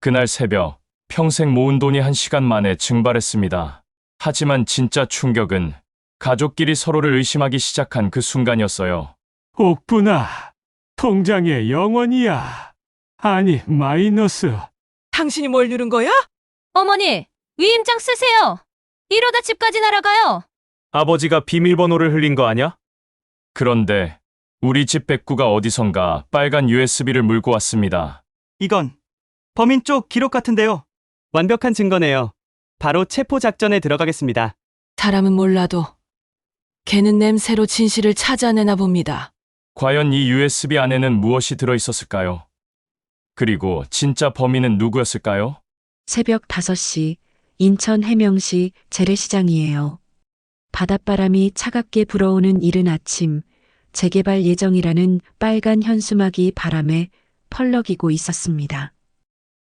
그날 새벽, 평생 모은 돈이 1시간 만에 증발했습니다. 하지만 진짜 충격은 가족끼리 서로를 의심하기 시작한 그 순간이었어요. 옥분아, 통장에 0원이야. 아니, 마이너스. 당신이 뭘 누른 거야? 어머니, 위임장 쓰세요. 이러다 집까지 날아가요. 아버지가 비밀번호를 흘린 거 아냐? 그런데 우리 집 백구가 어디선가 빨간 USB를 물고 왔습니다. 이건 범인 쪽 기록 같은데요. 완벽한 증거네요. 바로 체포 작전에 들어가겠습니다. 사람은 몰라도 걔는 냄새로 진실을 찾아내나 봅니다. 과연 이 USB 안에는 무엇이 들어있었을까요? 그리고 진짜 범인은 누구였을까요? 새벽 5시 인천 해명시 재래시장이에요. 바닷바람이 차갑게 불어오는 이른 아침, 재개발 예정이라는 빨간 현수막이 바람에 펄럭이고 있었습니다.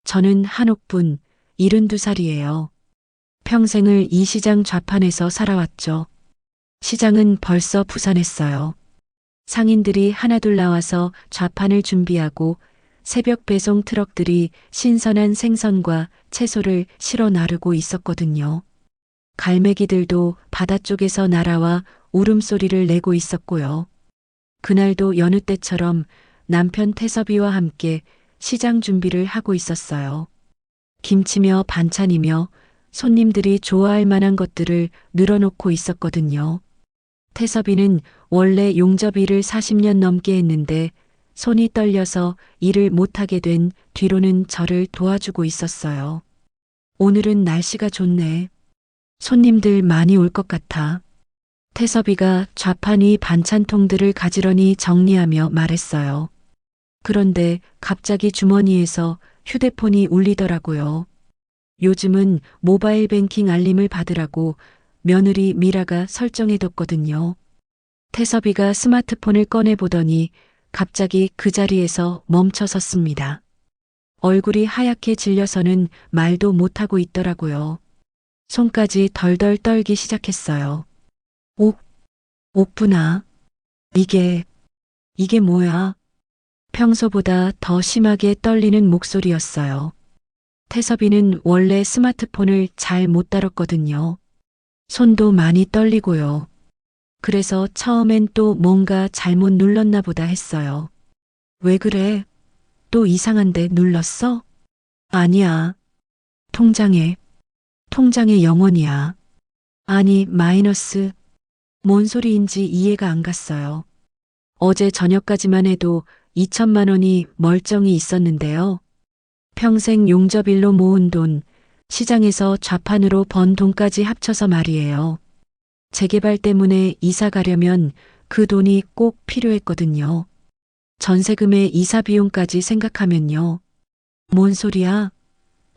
저는 한옥분, 72살이에요. 평생을 이 시장 좌판에서 살아왔죠. 시장은 벌써 부산했어요. 상인들이 하나둘 나와서 좌판을 준비하고 새벽 배송 트럭들이 신선한 생선과 채소를 실어 나르고 있었거든요. 갈매기들도 바다 쪽에서 날아와 울음소리를 내고 있었고요. 그날도 여느 때처럼 남편 태섭이와 함께 시장 준비를 하고 있었어요. 김치며 반찬이며 손님들이 좋아할 만한 것들을 늘어놓고 있었거든요. 태섭이는 원래 용접 일을 40년 넘게 했는데 손이 떨려서 일을 못하게 된 뒤로는 저를 도와주고 있었어요. 오늘은 날씨가 좋네. 손님들 많이 올 것 같아. 태섭이가 좌판이 반찬통들을 가지런히 정리하며 말했어요. 그런데 갑자기 주머니에서 휴대폰이 울리더라고요. 요즘은 모바일 뱅킹 알림을 받으라고 며느리 미라가 설정해뒀거든요. 태섭이가 스마트폰을 꺼내보더니 갑자기 그 자리에서 멈춰 섰습니다. 얼굴이 하얗게 질려서는 말도 못하고 있더라고요. 손까지 덜덜 떨기 시작했어요. 옥분아, 이게 뭐야? 평소보다 더 심하게 떨리는 목소리였어요. 태섭이는 원래 스마트폰을 잘 못 다뤘거든요. 손도 많이 떨리고요. 그래서 처음엔 또 뭔가 잘못 눌렀나 보다 했어요. 왜 그래? 또 이상한데 눌렀어? 아니야. 통장에 0원이야. 아니, 마이너스. 뭔 소리인지 이해가 안 갔어요. 어제 저녁까지만 해도 2천만 원이 멀쩡히 있었는데요. 평생 용접일로 모은 돈, 시장에서 좌판으로 번 돈까지 합쳐서 말이에요. 재개발 때문에 이사 가려면 그 돈이 꼭 필요했거든요. 전세금의 이사 비용까지 생각하면요. 뭔 소리야?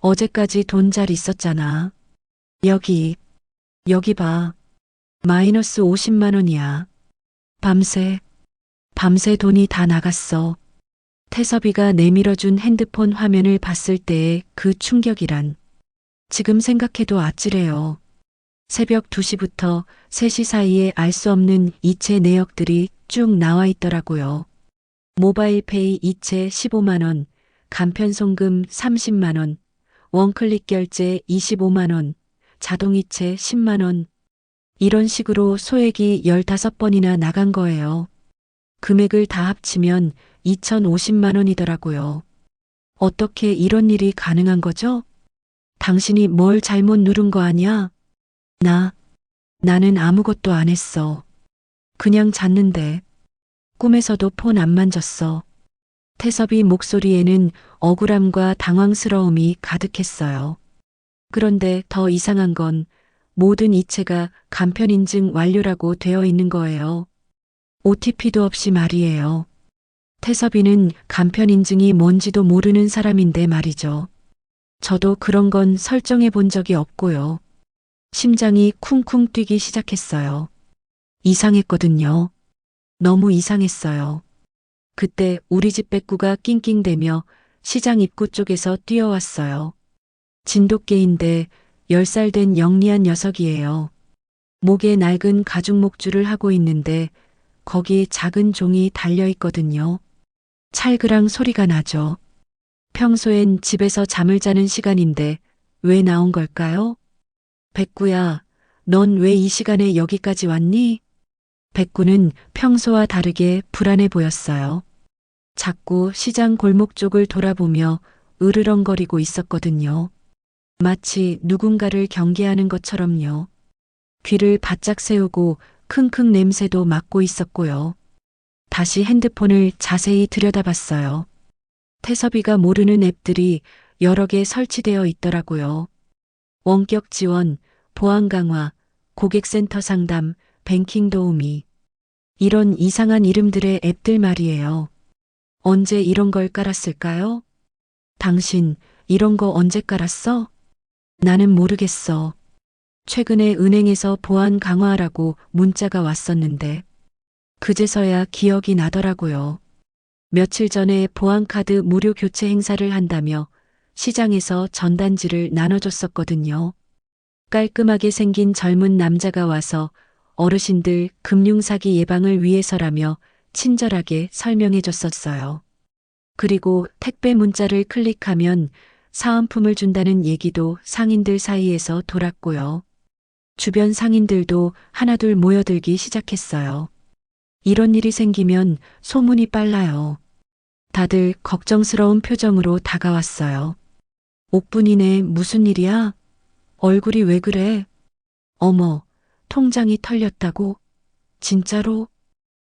어제까지 돈 잘 있었잖아. 여기 봐. 마이너스 50만 원이야. 밤새 돈이 다 나갔어. 태섭이가 내밀어준 핸드폰 화면을 봤을 때의 그 충격이란. 지금 생각해도 아찔해요. 새벽 2시부터 3시 사이에 알 수 없는 이체 내역들이 쭉 나와 있더라고요. 모바일페이 이체 15만 원, 간편송금 30만 원, 원클릭 결제 25만 원, 자동이체 10만 원. 이런 식으로 소액이 15번이나 나간 거예요. 금액을 다 합치면 2,050만 원이더라고요. 어떻게 이런 일이 가능한 거죠? 당신이 뭘 잘못 누른 거 아니야? 나는 아무것도 안 했어. 그냥 잤는데. 꿈에서도 폰 안 만졌어. 태섭이 목소리에는 억울함과 당황스러움이 가득했어요. 그런데 더 이상한 건 모든 이체가 간편 인증 완료라고 되어 있는 거예요. OTP도 없이 말이에요. 태섭이는 간편 인증이 뭔지도 모르는 사람인데 말이죠. 저도 그런 건 설정해 본 적이 없고요. 심장이 쿵쿵 뛰기 시작했어요. 이상했거든요. 너무 이상했어요. 그때 우리 집 백구가 낑낑대며 시장 입구 쪽에서 뛰어왔어요. 진돗개인데 10살 된 영리한 녀석이에요. 목에 낡은 가죽 목줄을 하고 있는데 거기에 작은 종이 달려 있거든요. 찰그랑 소리가 나죠. 평소엔 집에서 잠을 자는 시간인데 왜 나온 걸까요? 백구야, 넌 왜 이 시간에 여기까지 왔니? 백구는 평소와 다르게 불안해 보였어요. 자꾸 시장 골목 쪽을 돌아보며 으르렁거리고 있었거든요. 마치 누군가를 경계하는 것처럼요. 귀를 바짝 세우고 킁킁 냄새도 맡고 있었고요. 다시 핸드폰을 자세히 들여다봤어요. 태섭이가 모르는 앱들이 여러 개 설치되어 있더라고요. 원격 지원, 보안 강화, 고객센터 상담, 뱅킹 도우미. 이런 이상한 이름들의 앱들 말이에요. 언제 이런 걸 깔았을까요? 당신, 이런 거 언제 깔았어? 나는 모르겠어. 최근에 은행에서 보안 강화하라고 문자가 왔었는데, 그제서야 기억이 나더라고요. 며칠 전에 보안카드 무료 교체 행사를 한다며 시장에서 전단지를 나눠줬었거든요. 깔끔하게 생긴 젊은 남자가 와서 어르신들 금융사기 예방을 위해서라며 친절하게 설명해 줬었어요. 그리고 택배 문자를 클릭하면 사은품을 준다는 얘기도 상인들 사이에서 돌았고요. 주변 상인들도 하나둘 모여들기 시작했어요. 이런 일이 생기면 소문이 빨라요. 다들 걱정스러운 표정으로 다가왔어요. 옥분이네, 무슨 일이야? 얼굴이 왜 그래? 어머, 통장이 털렸다고? 진짜로?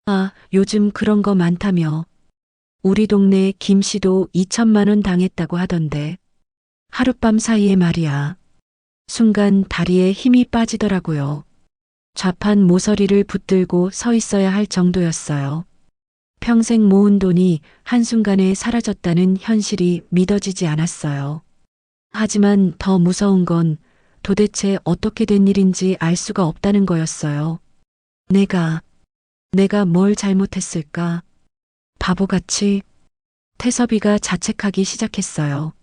아, 요즘 그런 거 많다며. 우리 동네 김 씨도 2천만 원 당했다고 하던데. 하룻밤 사이에 말이야. 순간 다리에 힘이 빠지더라고요. 좌판 모서리를 붙들고 서 있어야 할 정도였어요. 평생 모은 돈이 한순간에 사라졌다는 현실이 믿어지지 않았어요. 하지만 더 무서운 건 도대체 어떻게 된 일인지 알 수가 없다는 거였어요. 내가 뭘 잘못했을까? 바보같이. 태섭이가 자책하기 시작했어요.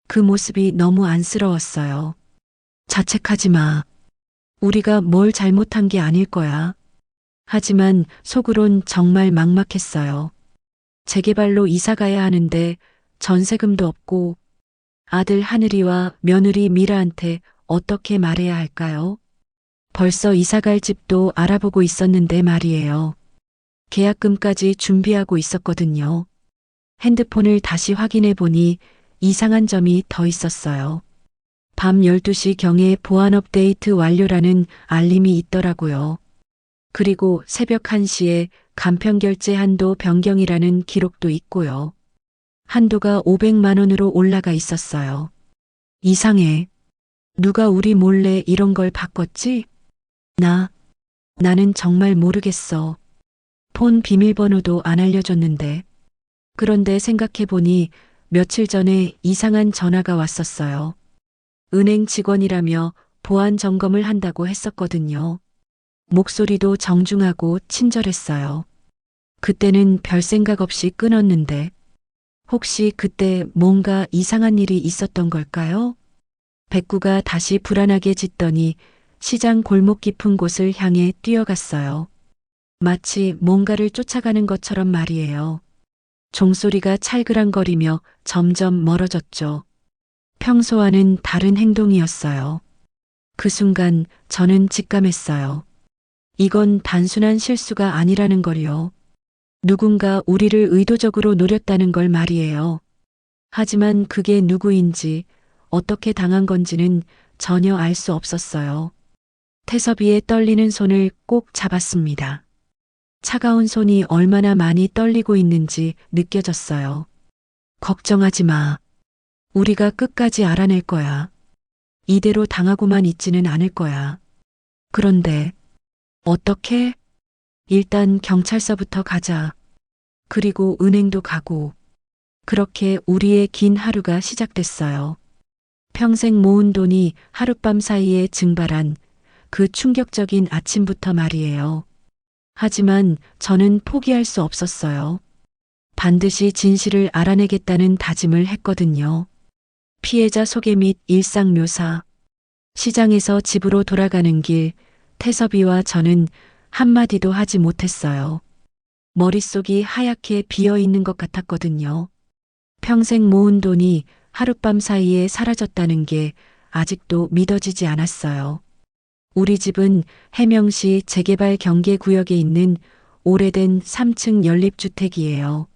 그 모습이 너무 안쓰러웠어요. 자책하지 마. 우리가 뭘 잘못한 게 아닐 거야. 하지만 속으론 정말 막막했어요. 재개발로 이사 가야 하는데 전세금도 없고 아들 하늘이와 며느리 미라한테 어떻게 말해야 할까요? 벌써 이사 갈 집도 알아보고 있었는데 말이에요. 계약금까지 준비하고 있었거든요. 핸드폰을 다시 확인해 보니 이상한 점이 더 있었어요. 밤 12시경에 보안 업데이트 완료라는 알림이 있더라고요. 그리고 새벽 1시에 간편 결제 한도 변경이라는 기록도 있고요. 한도가 500만 원으로 올라가 있었어요. 이상해. 누가 우리 몰래 이런 걸 바꿨지? 나는 정말 모르겠어. 폰 비밀번호도 안 알려줬는데. 그런데 생각해보니 며칠 전에 이상한 전화가 왔었어요. 은행 직원이라며 보안 점검을 한다고 했었거든요. 목소리도 정중하고 친절했어요. 그때는 별 생각 없이 끊었는데 혹시 그때 뭔가 이상한 일이 있었던 걸까요? 백구가 다시 불안하게 짖더니 시장 골목 깊은 곳을 향해 뛰어갔어요. 마치 뭔가를 쫓아가는 것처럼 말이에요. 종소리가 찰그랑거리며 점점 멀어졌죠. 평소와는 다른 행동이었어요. 그 순간 저는 직감했어요. 이건 단순한 실수가 아니라는 걸요. 누군가 우리를 의도적으로 노렸다는 걸 말이에요. 하지만 그게 누구인지 어떻게 당한 건지는 전혀 알 수 없었어요. 태섭이의 떨리는 손을 꼭 잡았습니다. 차가운 손이 얼마나 많이 떨리고 있는지 느껴졌어요. 걱정하지 마. 우리가 끝까지 알아낼 거야. 이대로 당하고만 있지는 않을 거야. 그런데 어떻게? 일단 경찰서부터 가자. 그리고 은행도 가고. 그렇게 우리의 긴 하루가 시작됐어요. 평생 모은 돈이 하룻밤 사이에 증발한 그 충격적인 아침부터 말이에요. 하지만 저는 포기할 수 없었어요. 반드시 진실을 알아내겠다는 다짐을 했거든요. 피해자 소개 및 일상 묘사. 시장에서 집으로 돌아가는 길, 태섭이와 저는 한마디도 하지 못했어요. 머릿속이 하얗게 비어 있는 것 같았거든요. 평생 모은 돈이 하룻밤 사이에 사라졌다는 게 아직도 믿어지지 않았어요. 우리 집은 해명시 재개발 경계구역에 있는 오래된 3층 연립주택이에요.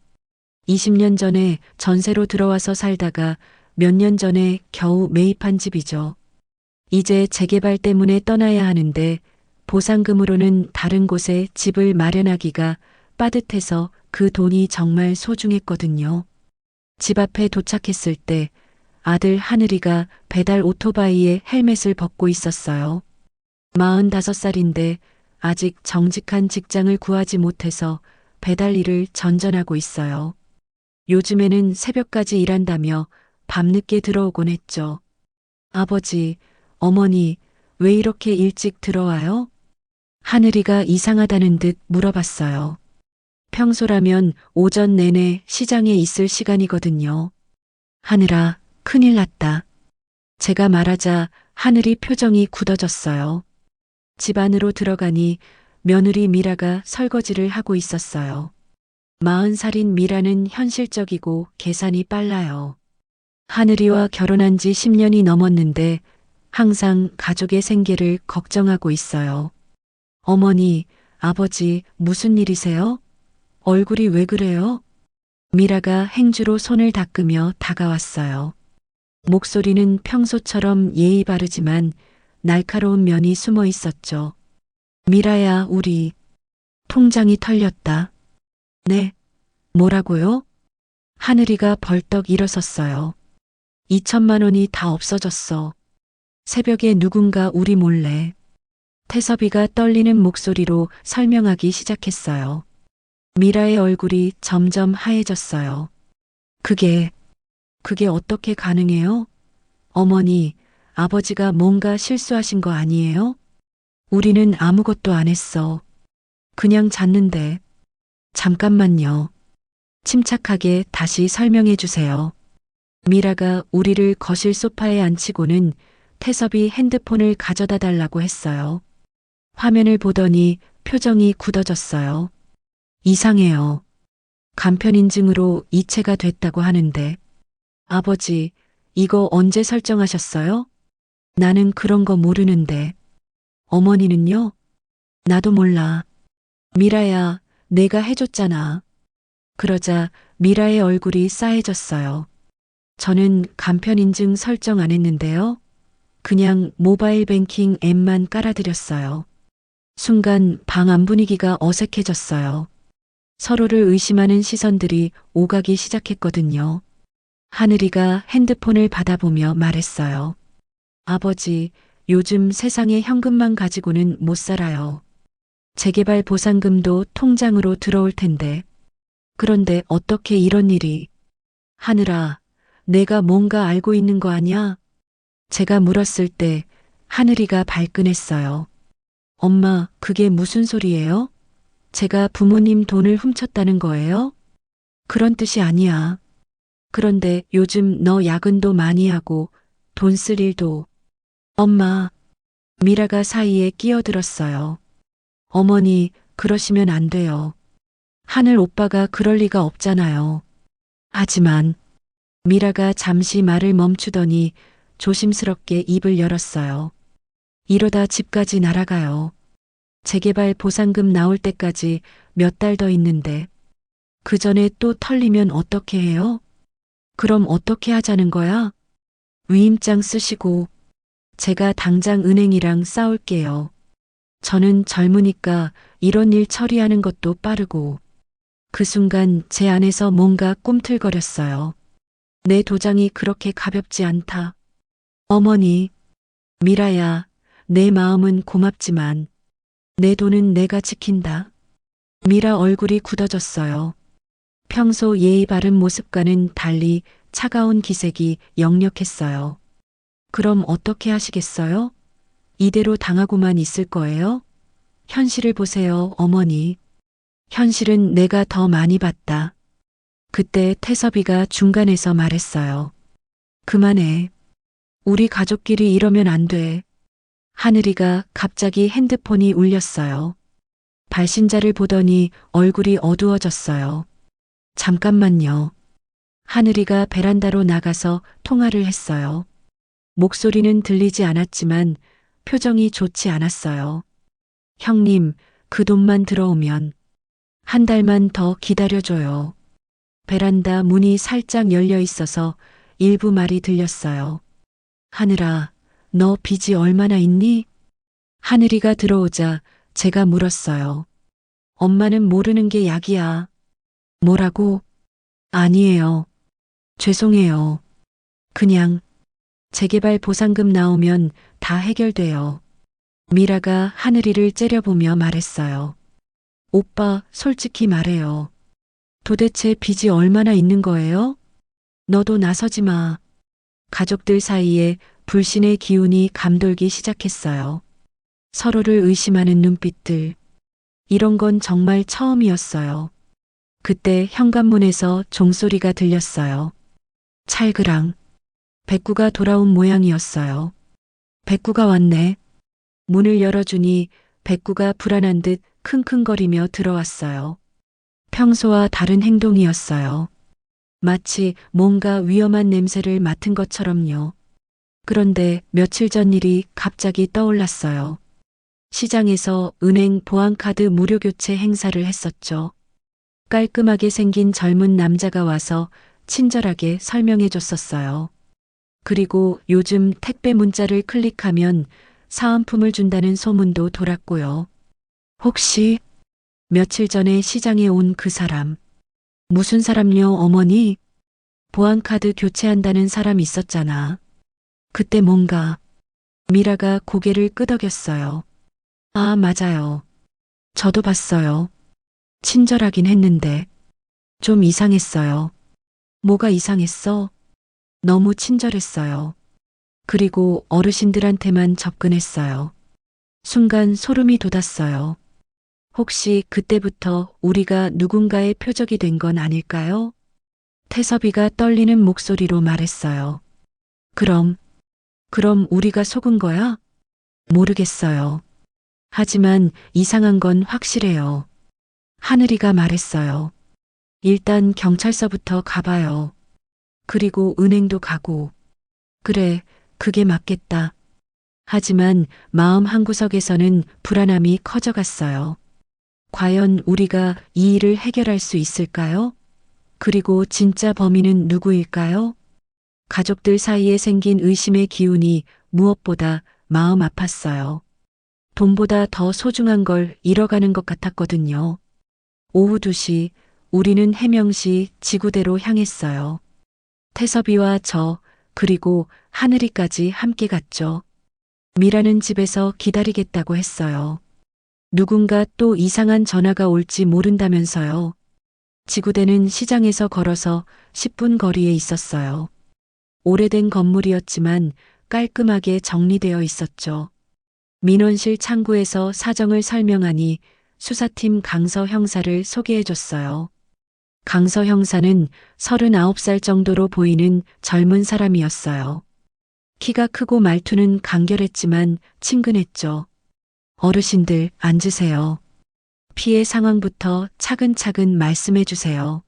20년 전에 전세로 들어와서 살다가 몇 년 전에 겨우 매입한 집이죠. 이제 재개발 때문에 떠나야 하는데 보상금으로는 다른 곳에 집을 마련하기가 빠듯해서 그 돈이 정말 소중했거든요. 집 앞에 도착했을 때 아들 하늘이가 배달 오토바이에 헬멧을 벗고 있었어요. 45살인데 아직 정직한 직장을 구하지 못해서 배달 일을 전전하고 있어요. 요즘에는 새벽까지 일한다며 밤늦게 들어오곤 했죠. 아버지, 어머니, 왜 이렇게 일찍 들어와요? 하늘이가 이상하다는 듯 물어봤어요. 평소라면 오전 내내 시장에 있을 시간이거든요. 하늘아, 큰일 났다. 제가 말하자 하늘이 표정이 굳어졌어요. 집 안으로 들어가니 며느리 미라가 설거지를 하고 있었어요. 40살인 미라는 현실적이고 계산이 빨라요. 하늘이와 결혼한 지 10년이 넘었는데 항상 가족의 생계를 걱정하고 있어요. 어머니, 아버지, 무슨 일이세요? 얼굴이 왜 그래요? 미라가 행주로 손을 닦으며 다가왔어요. 목소리는 평소처럼 예의 바르지만 날카로운 면이 숨어 있었죠. 미라야, 우리 통장이 털렸다. 네, 뭐라고요? 하늘이가 벌떡 일어섰어요. 2천만 원이 다 없어졌어. 새벽에 누군가 우리 몰래. 태섭이가 떨리는 목소리로 설명하기 시작했어요. 미라의 얼굴이 점점 하얘졌어요. 그게 어떻게 가능해요? 어머니, 아버지가 뭔가 실수하신 거 아니에요? 우리는 아무것도 안 했어. 그냥 잤는데. 잠깐만요. 침착하게 다시 설명해 주세요. 미라가 우리를 거실 소파에 앉히고는 태섭이 핸드폰을 가져다 달라고 했어요. 화면을 보더니 표정이 굳어졌어요. 이상해요. 간편 인증으로 이체가 됐다고 하는데. 아버지, 이거 언제 설정하셨어요? 나는 그런 거 모르는데. 어머니는요? 나도 몰라. 미라야, 내가 해줬잖아. 그러자 미라의 얼굴이 싸해졌어요. 저는 간편 인증 설정 안 했는데요. 그냥 모바일 뱅킹 앱만 깔아드렸어요. 순간 방 안 분위기가 어색해졌어요. 서로를 의심하는 시선들이 오가기 시작했거든요. 하늘이가 핸드폰을 받아보며 말했어요. 아버지, 요즘 세상에 현금만 가지고는 못 살아요. 재개발 보상금도 통장으로 들어올 텐데. 그런데 어떻게 이런 일이. 하늘아, 내가 뭔가 알고 있는 거 아냐? 제가 물었을 때 하늘이가 발끈했어요. 엄마, 그게 무슨 소리예요? 제가 부모님 돈을 훔쳤다는 거예요? 그런 뜻이 아니야. 그런데 요즘 너 야근도 많이 하고 돈 쓸 일도. 엄마, 미라가 사이에 끼어들었어요. 어머니, 그러시면 안 돼요. 하늘 오빠가 그럴 리가 없잖아요. 하지만 미라가 잠시 말을 멈추더니 조심스럽게 입을 열었어요. 이러다 집까지 날아가요. 재개발 보상금 나올 때까지 몇 달 더 있는데 그 전에 또 털리면 어떻게 해요? 그럼 어떻게 하자는 거야? 위임장 쓰시고 제가 당장 은행이랑 싸울게요. 저는 젊으니까 이런 일 처리하는 것도 빠르고. 그 순간 제 안에서 뭔가 꿈틀거렸어요. 내 도장이 그렇게 가볍지 않다. 어머니, 미라야, 내 마음은 고맙지만 내 돈은 내가 지킨다. 미라 얼굴이 굳어졌어요. 평소 예의 바른 모습과는 달리 차가운 기색이 역력했어요. 그럼 어떻게 하시겠어요? 이대로 당하고만 있을 거예요? 현실을 보세요, 어머니. 현실은 내가 더 많이 봤다. 그때 태섭이가 중간에서 말했어요. 그만해. 우리 가족끼리 이러면 안 돼. 하늘이가 갑자기 핸드폰이 울렸어요. 발신자를 보더니 얼굴이 어두워졌어요. 잠깐만요. 하늘이가 베란다로 나가서 통화를 했어요. 목소리는 들리지 않았지만 표정이 좋지 않았어요. 형님, 그 돈만 들어오면 한 달만 더 기다려줘요. 베란다 문이 살짝 열려 있어서 일부 말이 들렸어요. 하늘아, 너 빚이 얼마나 있니? 하늘이가 들어오자 제가 물었어요. 엄마는 모르는 게 약이야. 뭐라고? 아니에요. 죄송해요. 그냥 재개발 보상금 나오면 다 해결돼요. 미라가 하늘이를 째려보며 말했어요. 오빠, 솔직히 말해요. 도대체 빚이 얼마나 있는 거예요? 너도 나서지 마. 가족들 사이에 불신의 기운이 감돌기 시작했어요. 서로를 의심하는 눈빛들. 이런 건 정말 처음이었어요. 그때 현관문에서 종소리가 들렸어요. 찰그랑. 백구가 돌아온 모양이었어요. 백구가 왔네. 문을 열어주니 백구가 불안한 듯 킁킁거리며 들어왔어요. 평소와 다른 행동이었어요. 마치 뭔가 위험한 냄새를 맡은 것처럼요. 그런데 며칠 전 일이 갑자기 떠올랐어요. 시장에서 은행 보안카드 무료 교체 행사를 했었죠. 깔끔하게 생긴 젊은 남자가 와서 친절하게 설명해 줬었어요. 그리고 요즘 택배 문자를 클릭하면 사은품을 준다는 소문도 돌았고요. 혹시 며칠 전에 시장에 온 그 사람, 무슨 사람요, 어머니? 보안카드 교체한다는 사람 있었잖아. 그때 뭔가 미라가 고개를 끄덕였어요. 아, 맞아요. 저도 봤어요. 친절하긴 했는데 좀 이상했어요. 뭐가 이상했어? 너무 친절했어요. 그리고 어르신들한테만 접근했어요. 순간 소름이 돋았어요. 혹시 그때부터 우리가 누군가의 표적이 된 건 아닐까요? 태섭이가 떨리는 목소리로 말했어요. 그럼 우리가 속은 거야? 모르겠어요. 하지만 이상한 건 확실해요. 하늘이가 말했어요. 일단 경찰서부터 가봐요. 그리고 은행도 가고. 그래, 그게 맞겠다. 하지만 마음 한구석에서는 불안함이 커져갔어요. 과연 우리가 이 일을 해결할 수 있을까요? 그리고 진짜 범인은 누구일까요? 가족들 사이에 생긴 의심의 기운이 무엇보다 마음 아팠어요. 돈보다 더 소중한 걸 잃어가는 것 같았거든요. 오후 2시 우리는 해명시 지구대로 향했어요. 태섭이와 저 그리고 하늘이까지 함께 갔죠. 미라는 집에서 기다리겠다고 했어요. 누군가 또 이상한 전화가 올지 모른다면서요. 지구대는 시장에서 걸어서 10분 거리에 있었어요. 오래된 건물이었지만 깔끔하게 정리되어 있었죠. 민원실 창구에서 사정을 설명하니 수사팀 강서 형사를 소개해줬어요. 강서 형사는 39살 정도로 보이는 젊은 사람이었어요. 키가 크고 말투는 간결했지만 친근했죠. 어르신들 앉으세요. 피해 상황부터 차근차근 말씀해 주세요.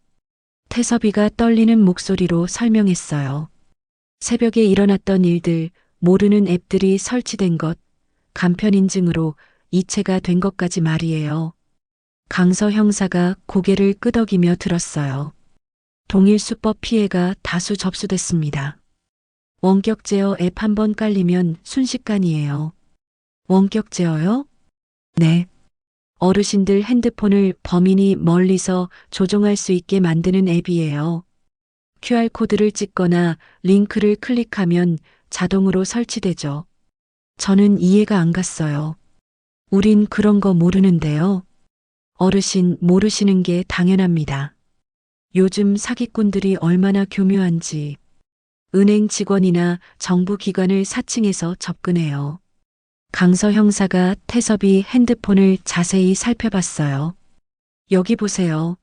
태섭이가 떨리는 목소리로 설명했어요. 새벽에 일어났던 일들, 모르는 앱들이 설치된 것, 간편 인증으로 이체가 된 것까지 말이에요. 강서 형사가 고개를 끄덕이며 들었어요. 동일 수법 피해가 다수 접수됐습니다. 원격 제어 앱 한 번 깔리면 순식간이에요. 원격 제어요? 네. 어르신들 핸드폰을 범인이 멀리서 조종할 수 있게 만드는 앱이에요. QR코드를 찍거나 링크를 클릭하면 자동으로 설치되죠. 저는 이해가 안 갔어요. 우린 그런 거 모르는데요. 어르신 모르시는 게 당연합니다. 요즘 사기꾼들이 얼마나 교묘한지. 은행 직원이나 정부 기관을 사칭해서 접근해요. 강서 형사가 태섭이 핸드폰을 자세히 살펴봤어요. 여기 보세요.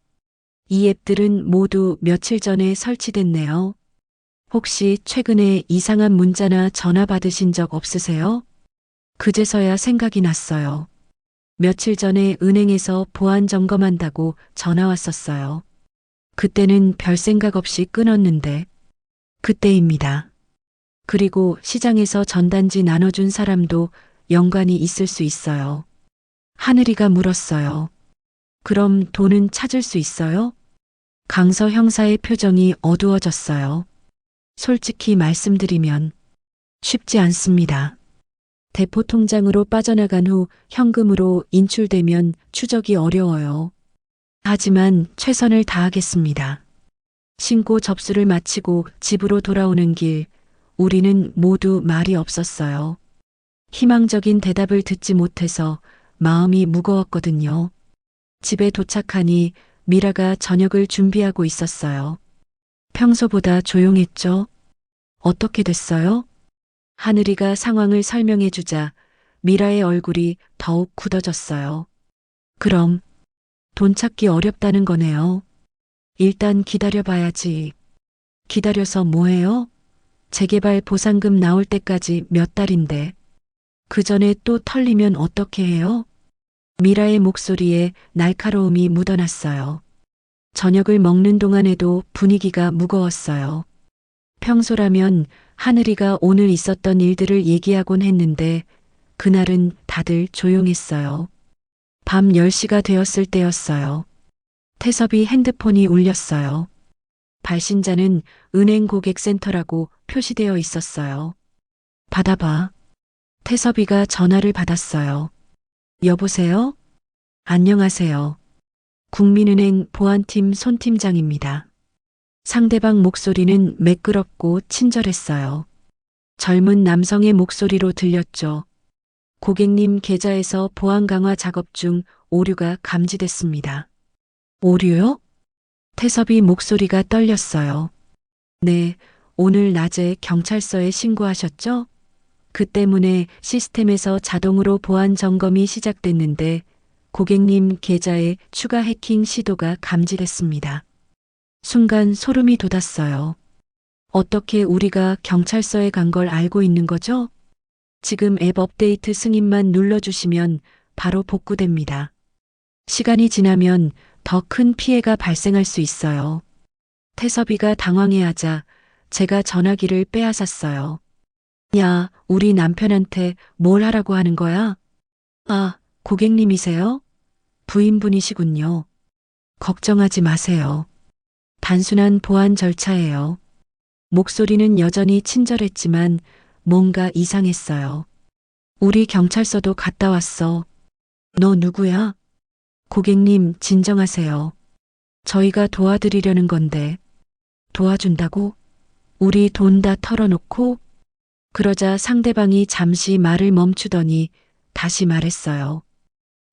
이 앱들은 모두 며칠 전에 설치됐네요. 혹시 최근에 이상한 문자나 전화 받으신 적 없으세요? 그제서야 생각이 났어요. 며칠 전에 은행에서 보안 점검한다고 전화 왔었어요. 그때는 별 생각 없이 끊었는데 그때입니다. 그리고 시장에서 전단지 나눠준 사람도 연관이 있을 수 있어요. 하늘이가 물었어요. 그럼 돈은 찾을 수 있어요? 강서 형사의 표정이 어두워졌어요. 솔직히 말씀드리면 쉽지 않습니다. 대포 통장으로 빠져나간 후 현금으로 인출되면 추적이 어려워요. 하지만 최선을 다하겠습니다. 신고 접수를 마치고 집으로 돌아오는 길, 우리는 모두 말이 없었어요. 희망적인 대답을 듣지 못해서 마음이 무거웠거든요. 집에 도착하니 미라가 저녁을 준비하고 있었어요. 평소보다 조용했죠? 어떻게 됐어요? 하늘이가 상황을 설명해 주자 미라의 얼굴이 더욱 굳어졌어요. 그럼 돈 찾기 어렵다는 거네요. 일단 기다려봐야지. 기다려서 뭐해요? 재개발 보상금 나올 때까지 몇 달인데. 그 전에 또 털리면 어떻게 해요? 미라의 목소리에 날카로움이 묻어났어요. 저녁을 먹는 동안에도 분위기가 무거웠어요. 평소라면 하늘이가 오늘 있었던 일들을 얘기하곤 했는데 그날은 다들 조용했어요. 밤 10시가 되었을 때였어요. 태섭이 핸드폰이 울렸어요. 발신자는 은행 고객센터라고 표시되어 있었어요. 받아봐. 태섭이가 전화를 받았어요. 여보세요? 안녕하세요. 국민은행 보안팀 손 팀장입니다. 상대방 목소리는 매끄럽고 친절했어요. 젊은 남성의 목소리로 들렸죠. 고객님 계좌에서 보안 강화 작업 중 오류가 감지됐습니다. 오류요? 태섭이 목소리가 떨렸어요. 네, 오늘 낮에 경찰서에 신고하셨죠? 그 때문에 시스템에서 자동으로 보안 점검이 시작됐는데 고객님 계좌에 추가 해킹 시도가 감지됐습니다. 순간 소름이 돋았어요. 어떻게 우리가 경찰서에 간 걸 알고 있는 거죠? 지금 앱 업데이트 승인만 눌러주시면 바로 복구됩니다. 시간이 지나면 더 큰 피해가 발생할 수 있어요. 태섭이가 당황해하자 제가 전화기를 빼앗았어요. 야, 우리 남편한테 뭘 하라고 하는 거야? 아, 고객님이세요? 부인분이시군요. 걱정하지 마세요. 단순한 보안 절차예요. 목소리는 여전히 친절했지만 뭔가 이상했어요. 우리 경찰서도 갔다 왔어. 너 누구야? 고객님, 진정하세요. 저희가 도와드리려는 건데. 도와준다고? 우리 돈 다 털어놓고? 그러자 상대방이 잠시 말을 멈추더니 다시 말했어요.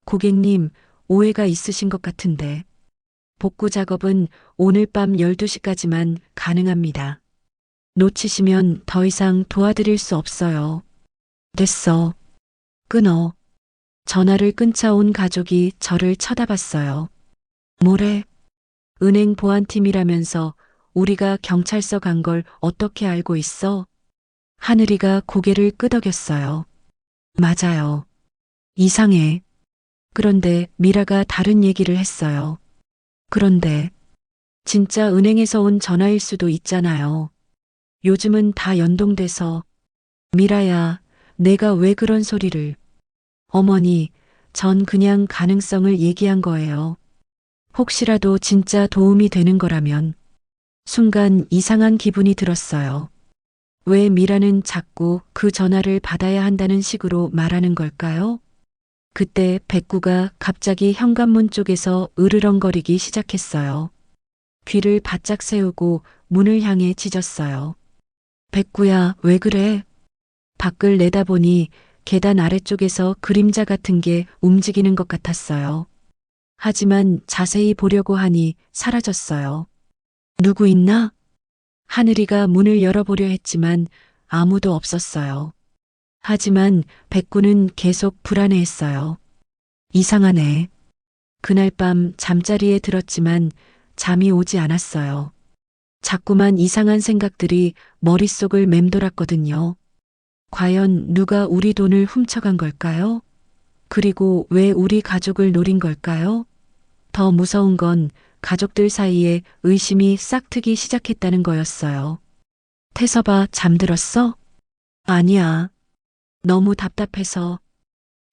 고객님, 오해가 있으신 것 같은데. 복구 작업은 오늘 밤 12시까지만 가능합니다. 놓치시면 더 이상 도와드릴 수 없어요. 됐어. 끊어. 전화를 끊자 온 가족이 저를 쳐다봤어요. 뭐래? 은행 보안팀이라면서 우리가 경찰서 간 걸 어떻게 알고 있어? 하늘이가 고개를 끄덕였어요. 맞아요. 이상해. 그런데 미라가 다른 얘기를 했어요. 그런데 진짜 은행에서 온 전화일 수도 있잖아요. 요즘은 다 연동돼서. 미라야, 내가 왜 그런 소리를. 어머니, 전 그냥 가능성을 얘기한 거예요. 혹시라도 진짜 도움이 되는 거라면. 순간 이상한 기분이 들었어요. 왜 미라는 자꾸 그 전화를 받아야 한다는 식으로 말하는 걸까요? 그때 백구가 갑자기 현관문 쪽에서 으르렁거리기 시작했어요. 귀를 바짝 세우고 문을 향해 짖었어요. 백구야, 왜 그래? 밖을 내다보니 계단 아래쪽에서 그림자 같은 게 움직이는 것 같았어요. 하지만 자세히 보려고 하니 사라졌어요. 누구 있나? 하늘이가 문을 열어보려 했지만 아무도 없었어요. 하지만 백구는 계속 불안해했어요. 이상하네. 그날 밤 잠자리에 들었지만 잠이 오지 않았어요. 자꾸만 이상한 생각들이 머릿속을 맴돌았거든요. 과연 누가 우리 돈을 훔쳐간 걸까요? 그리고 왜 우리 가족을 노린 걸까요? 더 무서운 건 가족들 사이에 의심이 싹트기 시작했다는 거였어요. 태섭아, 잠들었어? 아니야. 너무 답답해서.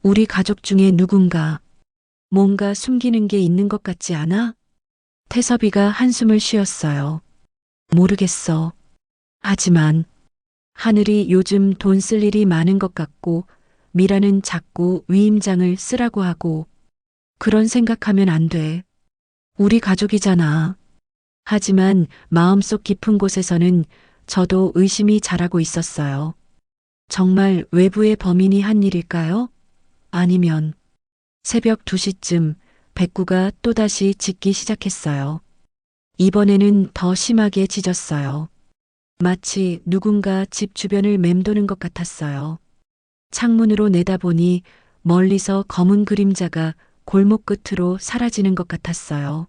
우리 가족 중에 누군가 뭔가 숨기는 게 있는 것 같지 않아? 태섭이가 한숨을 쉬었어요. 모르겠어. 하지만 하늘이 요즘 돈 쓸 일이 많은 것 같고 미라는 자꾸 위임장을 쓰라고 하고 그런 생각하면 안 돼. 우리 가족이잖아. 하지만 마음속 깊은 곳에서는 저도 의심이 자라고 있었어요. 정말 외부의 범인이 한 일일까요? 아니면 새벽 2시쯤 백구가 또다시 짖기 시작했어요. 이번에는 더 심하게 짖었어요. 마치 누군가 집 주변을 맴도는 것 같았어요. 창문으로 내다보니 멀리서 검은 그림자가 골목 끝으로 사라지는 것 같았어요.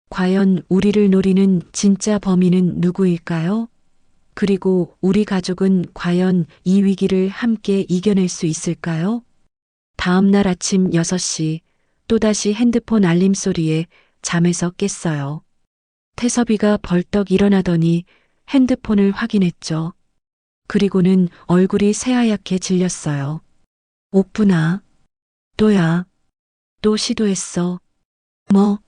과연 우리를 노리는 진짜 범인은 누구일까요? 그리고 우리 가족은 과연 이 위기를 함께 이겨낼 수 있을까요? 다음 날 아침 6시 또다시 핸드폰 알림 소리에 잠에서 깼어요. 태섭이가 벌떡 일어나더니 핸드폰을 확인했죠. 그리고는 얼굴이 새하얗게 질렸어요. 옥분아. 또야. 또 시도했어. 뭐?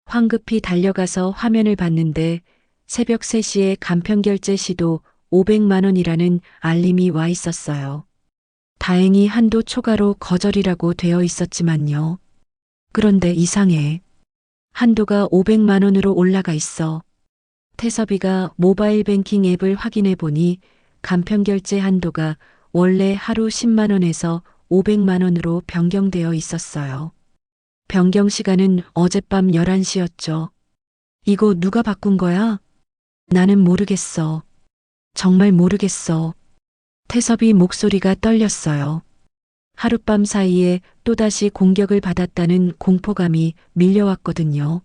황급히 달려가서 화면을 봤는데 새벽 3시에 간편결제 시도 500만 원이라는 알림이 와 있었어요. 다행히 한도 초과로 거절이라고 되어 있었지만요. 그런데 이상해. 한도가 500만 원으로 올라가 있어. 태섭이가 모바일 뱅킹 앱을 확인해 보니 간편결제 한도가 원래 하루 10만 원에서 500만 원으로 변경되어 있었어요. 변경 시간은 어젯밤 11시였죠. 이거 누가 바꾼 거야? 나는 모르겠어. 정말 모르겠어. 태섭이 목소리가 떨렸어요. 하룻밤 사이에 또다시 공격을 받았다는 공포감이 밀려왔거든요.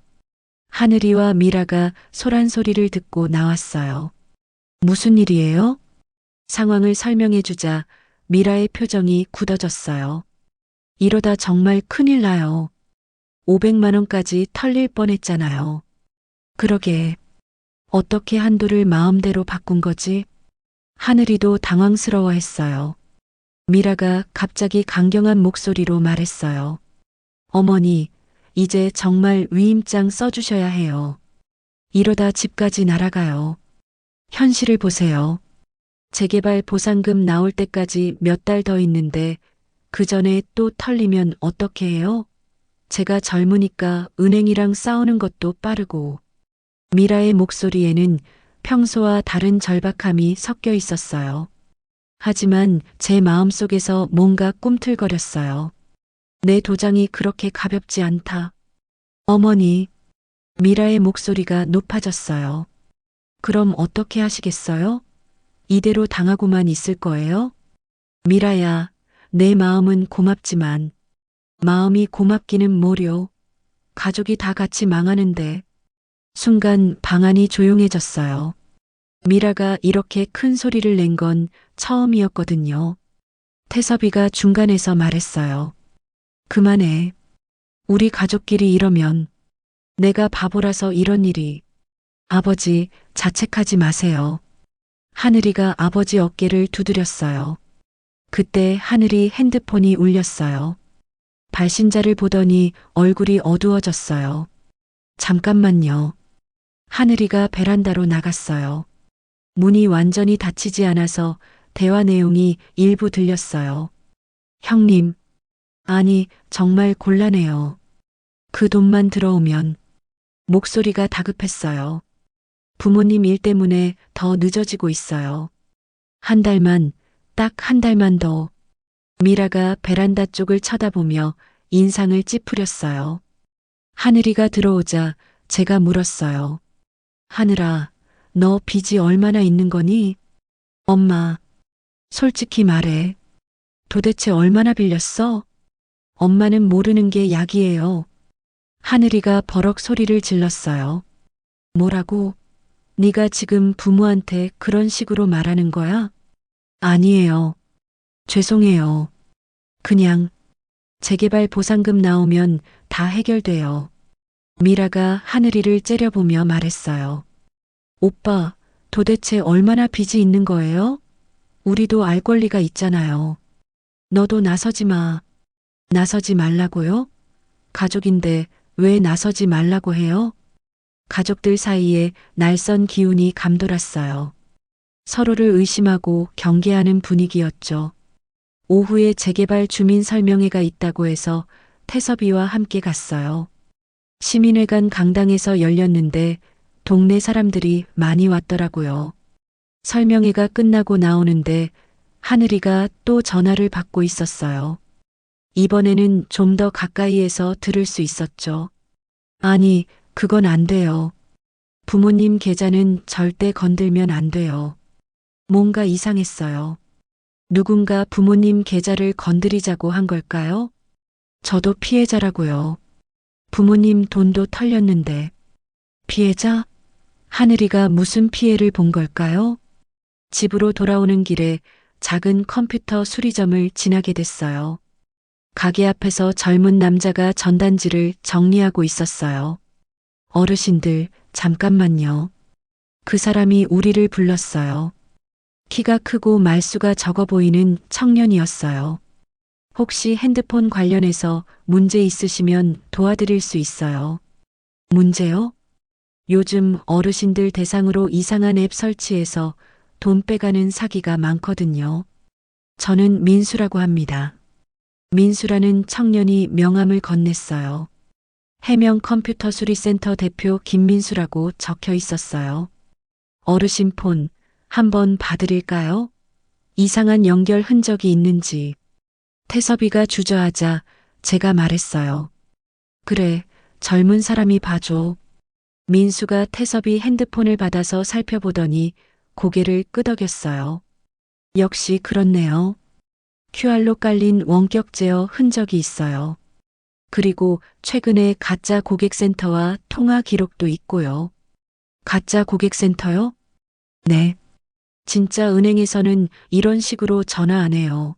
하늘이와 미라가 소란 소리를 듣고 나왔어요. 무슨 일이에요? 상황을 설명해 주자 미라의 표정이 굳어졌어요. 이러다 정말 큰일 나요. 500만 원까지 털릴 뻔했잖아요. 그러게. 어떻게 한도를 마음대로 바꾼 거지? 하늘이도 당황스러워했어요. 미라가 갑자기 강경한 목소리로 말했어요. 어머니, 이제 정말 위임장 써주셔야 해요. 이러다 집까지 날아가요. 현실을 보세요. 재개발 보상금 나올 때까지 몇 달 더 있는데 그 전에 또 털리면 어떻게 해요? 제가 젊으니까 은행이랑 싸우는 것도 빠르고. 미라의 목소리에는 평소와 다른 절박함이 섞여 있었어요. 하지만 제 마음속에서 뭔가 꿈틀거렸어요. 내 도장이 그렇게 가볍지 않다. 어머니, 미라의 목소리가 높아졌어요. 그럼 어떻게 하시겠어요? 이대로 당하고만 있을 거예요? 미라야, 내 마음은 고맙지만 마음이 고맙기는 뭐려. 가족이 다 같이 망하는데. 순간 방안이 조용해졌어요. 미라가 이렇게 큰 소리를 낸 건 처음이었거든요. 태섭이가 중간에서 말했어요. 그만해. 우리 가족끼리 이러면 내가 바보라서 이런 일이. 아버지, 자책하지 마세요. 하늘이가 아버지 어깨를 두드렸어요. 그때 하늘이 핸드폰이 울렸어요. 발신자를 보더니 얼굴이 어두워졌어요. 잠깐만요. 하늘이가 베란다로 나갔어요. 문이 완전히 닫히지 않아서 대화 내용이 일부 들렸어요. 형님, 아니, 정말 곤란해요. 그 돈만 들어오면. 목소리가 다급했어요. 부모님 일 때문에 더 늦어지고 있어요. 한 달만, 딱 한 달만 더. 미라가 베란다 쪽을 쳐다보며 인상을 찌푸렸어요. 하늘이가 들어오자 제가 물었어요. 하늘아, 너 빚이 얼마나 있는 거니? 엄마, 솔직히 말해. 도대체 얼마나 빌렸어? 엄마는 모르는 게 약이에요. 하늘이가 버럭 소리를 질렀어요. 뭐라고? 네가 지금 부모한테 그런 식으로 말하는 거야? 아니에요. 죄송해요. 그냥 재개발 보상금 나오면 다 해결돼요. 미라가 하늘이를 째려보며 말했어요. 오빠, 도대체 얼마나 빚이 있는 거예요? 우리도 알 권리가 있잖아요. 너도 나서지 마. 나서지 말라고요? 가족인데 왜 나서지 말라고 해요? 가족들 사이에 날선 기운이 감돌았어요. 서로를 의심하고 경계하는 분위기였죠. 오후에 재개발 주민 설명회가 있다고 해서 태섭이와 함께 갔어요. 시민회관 강당에서 열렸는데 동네 사람들이 많이 왔더라고요. 설명회가 끝나고 나오는데 하늘이가 또 전화를 받고 있었어요. 이번에는 좀 더 가까이에서 들을 수 있었죠. 아니, 그건 안 돼요. 부모님 계좌는 절대 건들면 안 돼요. 뭔가 이상했어요. 누군가 부모님 계좌를 건드리자고 한 걸까요? 저도 피해자라고요. 부모님 돈도 털렸는데. 피해자? 하늘이가 무슨 피해를 본 걸까요? 집으로 돌아오는 길에 작은 컴퓨터 수리점을 지나게 됐어요. 가게 앞에서 젊은 남자가 전단지를 정리하고 있었어요. 어르신들, 잠깐만요. 그 사람이 우리를 불렀어요. 키가 크고 말수가 적어 보이는 청년이었어요. 혹시 핸드폰 관련해서 문제 있으시면 도와드릴 수 있어요. 문제요? 요즘 어르신들 대상으로 이상한 앱 설치해서 돈 빼가는 사기가 많거든요. 저는 민수라고 합니다. 민수라는 청년이 명함을 건넸어요. 해명 컴퓨터 수리센터 대표 김민수라고 적혀 있었어요. 어르신 폰 한번 봐드릴까요? 이상한 연결 흔적이 있는지. 태섭이가 주저하자 제가 말했어요. 그래, 젊은 사람이 봐줘. 민수가 태섭이 핸드폰을 받아서 살펴보더니 고개를 끄덕였어요. 역시 그렇네요. QR로 깔린 원격 제어 흔적이 있어요. 그리고 최근에 가짜 고객센터와 통화 기록도 있고요. 가짜 고객센터요? 네. 진짜 은행에서는 이런 식으로 전화 안 해요.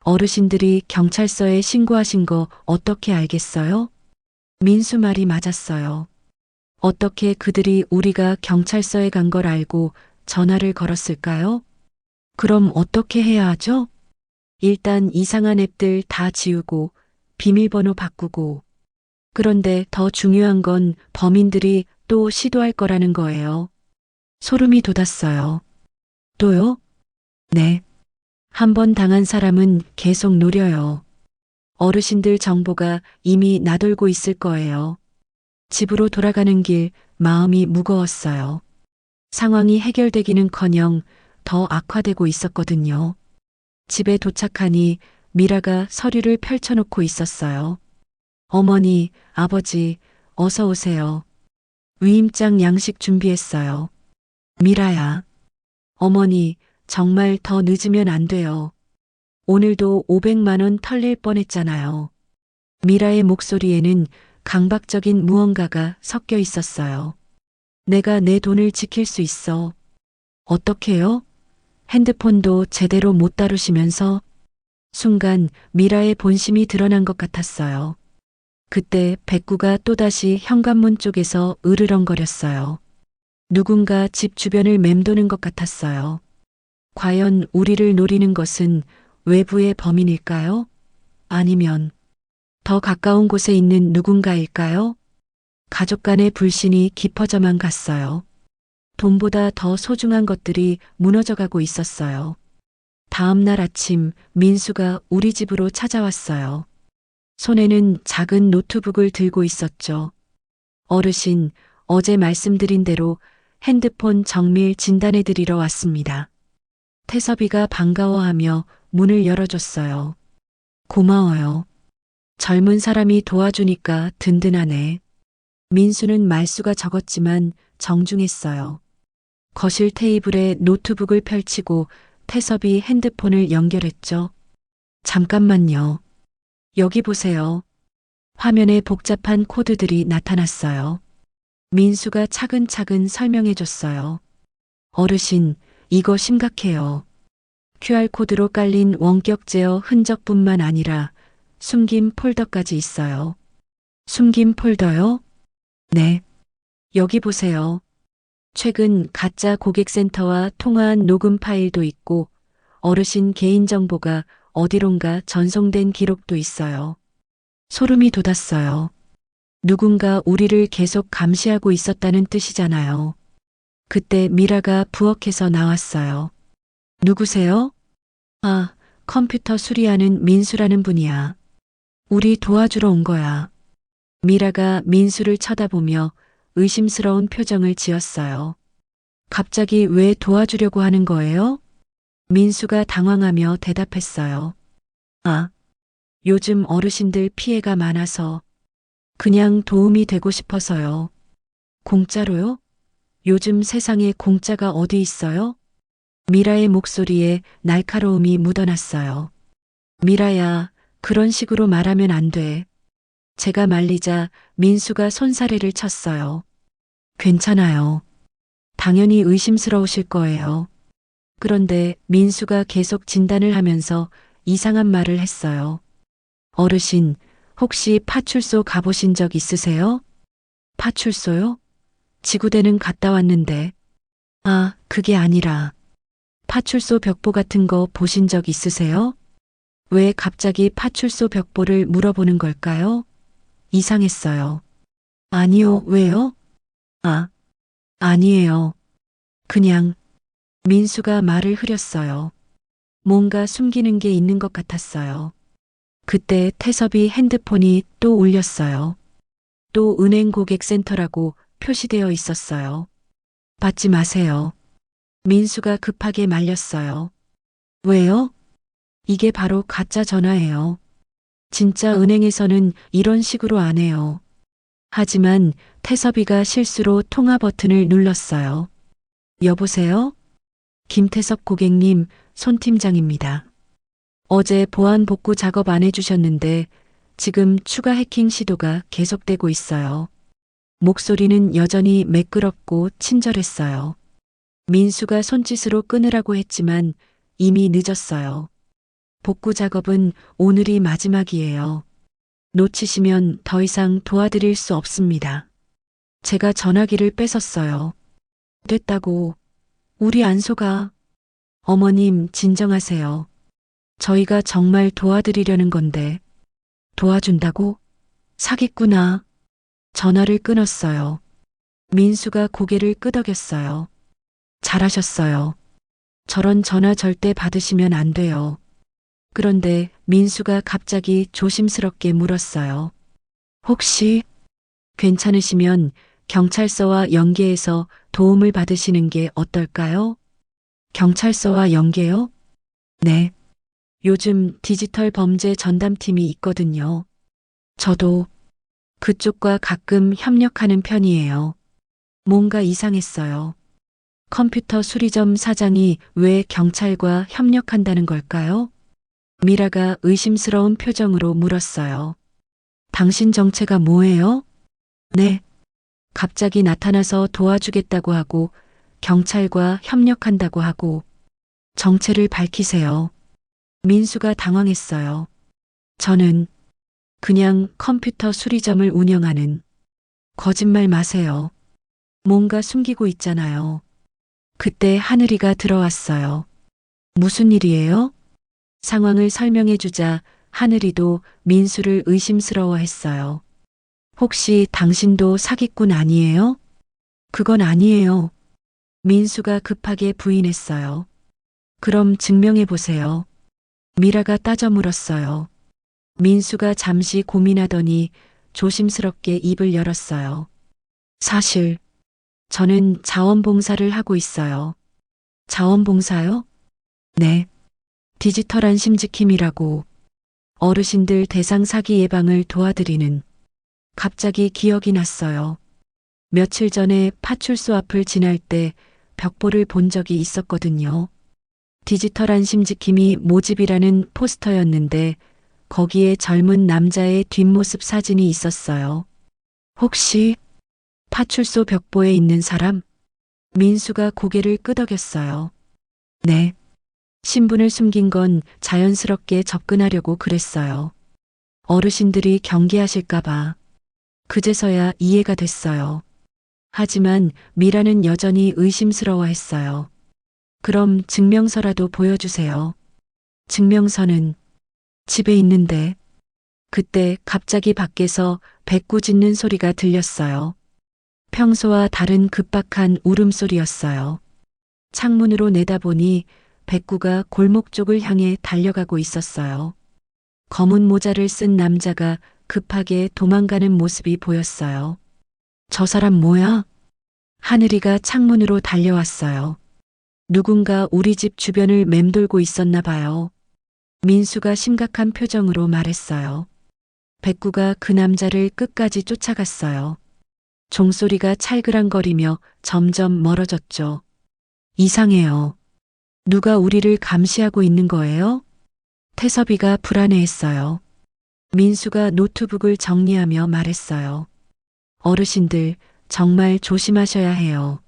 어르신들이 경찰서에 신고하신 거 어떻게 알겠어요? 민수 말이 맞았어요. 어떻게 그들이 우리가 경찰서에 간 걸 알고 전화를 걸었을까요? 그럼 어떻게 해야 하죠? 일단 이상한 앱들 다 지우고 비밀번호 바꾸고. 그런데 더 중요한 건 범인들이 또 시도할 거라는 거예요. 소름이 돋았어요. 또요? 네. 한 번 당한 사람은 계속 노려요. 어르신들 정보가 이미 나돌고 있을 거예요. 집으로 돌아가는 길 마음이 무거웠어요. 상황이 해결되기는커녕 더 악화되고 있었거든요. 집에 도착하니 미라가 서류를 펼쳐놓고 있었어요. 어머니, 아버지, 어서 오세요. 위임장 양식 준비했어요. 미라야. 어머니, 정말 더 늦으면 안 돼요. 오늘도 500만 원 털릴 뻔했잖아요. 미라의 목소리에는 강박적인 무언가가 섞여 있었어요. 내가 내 돈을 지킬 수 있어. 어떻게요? 핸드폰도 제대로 못 다루시면서. 순간 미라의 본심이 드러난 것 같았어요. 그때 백구가 또다시 현관문 쪽에서 으르렁거렸어요. 누군가 집 주변을 맴도는 것 같았어요. 과연 우리를 노리는 것은 외부의 범인일까요? 아니면 더 가까운 곳에 있는 누군가일까요? 가족 간의 불신이 깊어져만 갔어요. 돈보다 더 소중한 것들이 무너져가고 있었어요. 다음 날 아침 민수가 우리 집으로 찾아왔어요. 손에는 작은 노트북을 들고 있었죠. 어르신, 어제 말씀드린 대로 핸드폰 정밀 진단해 드리러 왔습니다. 태섭이가 반가워하며 문을 열어줬어요. 고마워요. 젊은 사람이 도와주니까 든든하네. 민수는 말수가 적었지만 정중했어요. 거실 테이블에 노트북을 펼치고 태섭이 핸드폰을 연결했죠. 잠깐만요. 여기 보세요. 화면에 복잡한 코드들이 나타났어요. 민수가 차근차근 설명해줬어요. 어르신, 이거 심각해요. QR코드로 깔린 원격 제어 흔적뿐만 아니라 숨긴 폴더까지 있어요. 숨긴 폴더요? 네. 여기 보세요. 최근 가짜 고객센터와 통화한 녹음 파일도 있고 어르신 개인정보가 어디론가 전송된 기록도 있어요. 소름이 돋았어요. 누군가 우리를 계속 감시하고 있었다는 뜻이잖아요. 그때 미라가 부엌에서 나왔어요. 누구세요? 아, 컴퓨터 수리하는 민수라는 분이야. 우리 도와주러 온 거야. 미라가 민수를 쳐다보며 의심스러운 표정을 지었어요. 갑자기 왜 도와주려고 하는 거예요? 민수가 당황하며 대답했어요. 아, 요즘 어르신들 피해가 많아서 그냥 도움이 되고 싶어서요. 공짜로요? 요즘 세상에 공짜가 어디 있어요? 미라의 목소리에 날카로움이 묻어났어요. 미라야, 그런 식으로 말하면 안 돼. 제가 말리자 민수가 손사래를 쳤어요. 괜찮아요. 당연히 의심스러우실 거예요. 그런데 민수가 계속 진단을 하면서 이상한 말을 했어요. 어르신, 혹시 파출소 가보신 적 있으세요? 파출소요? 지구대는 갔다 왔는데. 아, 그게 아니라 파출소 벽보 같은 거 보신 적 있으세요? 왜 갑자기 파출소 벽보를 물어보는 걸까요? 이상했어요. 아니요, 왜요? 아, 아니에요. 그냥 민수가 말을 흐렸어요. 뭔가 숨기는 게 있는 것 같았어요. 그때 태섭이 핸드폰이 또 울렸어요. 또 은행 고객센터라고 표시되어 있었어요. 받지 마세요. 민수가 급하게 말렸어요. 왜요? 이게 바로 가짜 전화예요. 진짜 은행에서는 이런 식으로 안 해요. 하지만 태섭이가 실수로 통화 버튼을 눌렀어요. 여보세요? 김태섭 고객님, 손 팀장입니다. 어제 보안 복구 작업 안 해주셨는데 지금 추가 해킹 시도가 계속되고 있어요. 목소리는 여전히 매끄럽고 친절했어요. 민수가 손짓으로 끊으라고 했지만 이미 늦었어요. 복구 작업은 오늘이 마지막이에요. 놓치시면 더 이상 도와드릴 수 없습니다. 제가 전화기를 뺏었어요. 됐다고. 우리 안 속아. 어머님, 진정하세요. 저희가 정말 도와드리려는 건데. 도와준다고? 사기꾼아. 전화를 끊었어요. 민수가 고개를 끄덕였어요. 잘하셨어요. 저런 전화 절대 받으시면 안 돼요. 그런데 민수가 갑자기 조심스럽게 물었어요. 혹시 괜찮으시면 경찰서와 연계해서 도움을 받으시는 게 어떨까요? 경찰서와 연계요? 네. 요즘 디지털 범죄 전담팀이 있거든요. 저도 그쪽과 가끔 협력하는 편이에요. 뭔가 이상했어요. 컴퓨터 수리점 사장이 왜 경찰과 협력한다는 걸까요? 미라가 의심스러운 표정으로 물었어요. 당신 정체가 뭐예요? 네. 갑자기 나타나서 도와주겠다고 하고 경찰과 협력한다고 하고 정체를 밝히세요. 민수가 당황했어요. 저는 그냥 컴퓨터 수리점을 운영하는. 거짓말 마세요. 뭔가 숨기고 있잖아요. 그때 하늘이가 들어왔어요. 무슨 일이에요? 상황을 설명해 주자 하늘이도 민수를 의심스러워했어요. 혹시 당신도 사기꾼 아니에요? 그건 아니에요. 민수가 급하게 부인했어요. 그럼 증명해 보세요. 미라가 따져 물었어요. 민수가 잠시 고민하더니 조심스럽게 입을 열었어요. 사실 저는 자원봉사를 하고 있어요. 자원봉사요? 네. 디지털 안심지킴이라고 어르신들 대상 사기 예방을 도와드리는. 갑자기 기억이 났어요. 며칠 전에 파출소 앞을 지날 때 벽보를 본 적이 있었거든요. 디지털 안심지킴이 모집이라는 포스터였는데 거기에 젊은 남자의 뒷모습 사진이 있었어요. 혹시 파출소 벽보에 있는 사람? 민수가 고개를 끄덕였어요. 네. 신분을 숨긴 건 자연스럽게 접근하려고 그랬어요. 어르신들이 경계하실까봐. 그제서야 이해가 됐어요. 하지만 미라는 여전히 의심스러워 했어요. 그럼 증명서라도 보여주세요. 증명서는 집에 있는데. 그때 갑자기 밖에서 배꾸 짖는 소리가 들렸어요. 평소와 다른 급박한 울음소리였어요. 창문으로 내다보니 배꾸가 골목 쪽을 향해 달려가고 있었어요. 검은 모자를 쓴 남자가 급하게 도망가는 모습이 보였어요. 저 사람 뭐야? 하늘이가 창문으로 달려왔어요. 누군가 우리 집 주변을 맴돌고 있었나 봐요. 민수가 심각한 표정으로 말했어요. 백구가 그 남자를 끝까지 쫓아갔어요. 종소리가 찰그랑거리며 점점 멀어졌죠. 이상해요. 누가 우리를 감시하고 있는 거예요? 태섭이가 불안해했어요. 민수가 노트북을 정리하며 말했어요. 어르신들, 정말 조심하셔야 해요.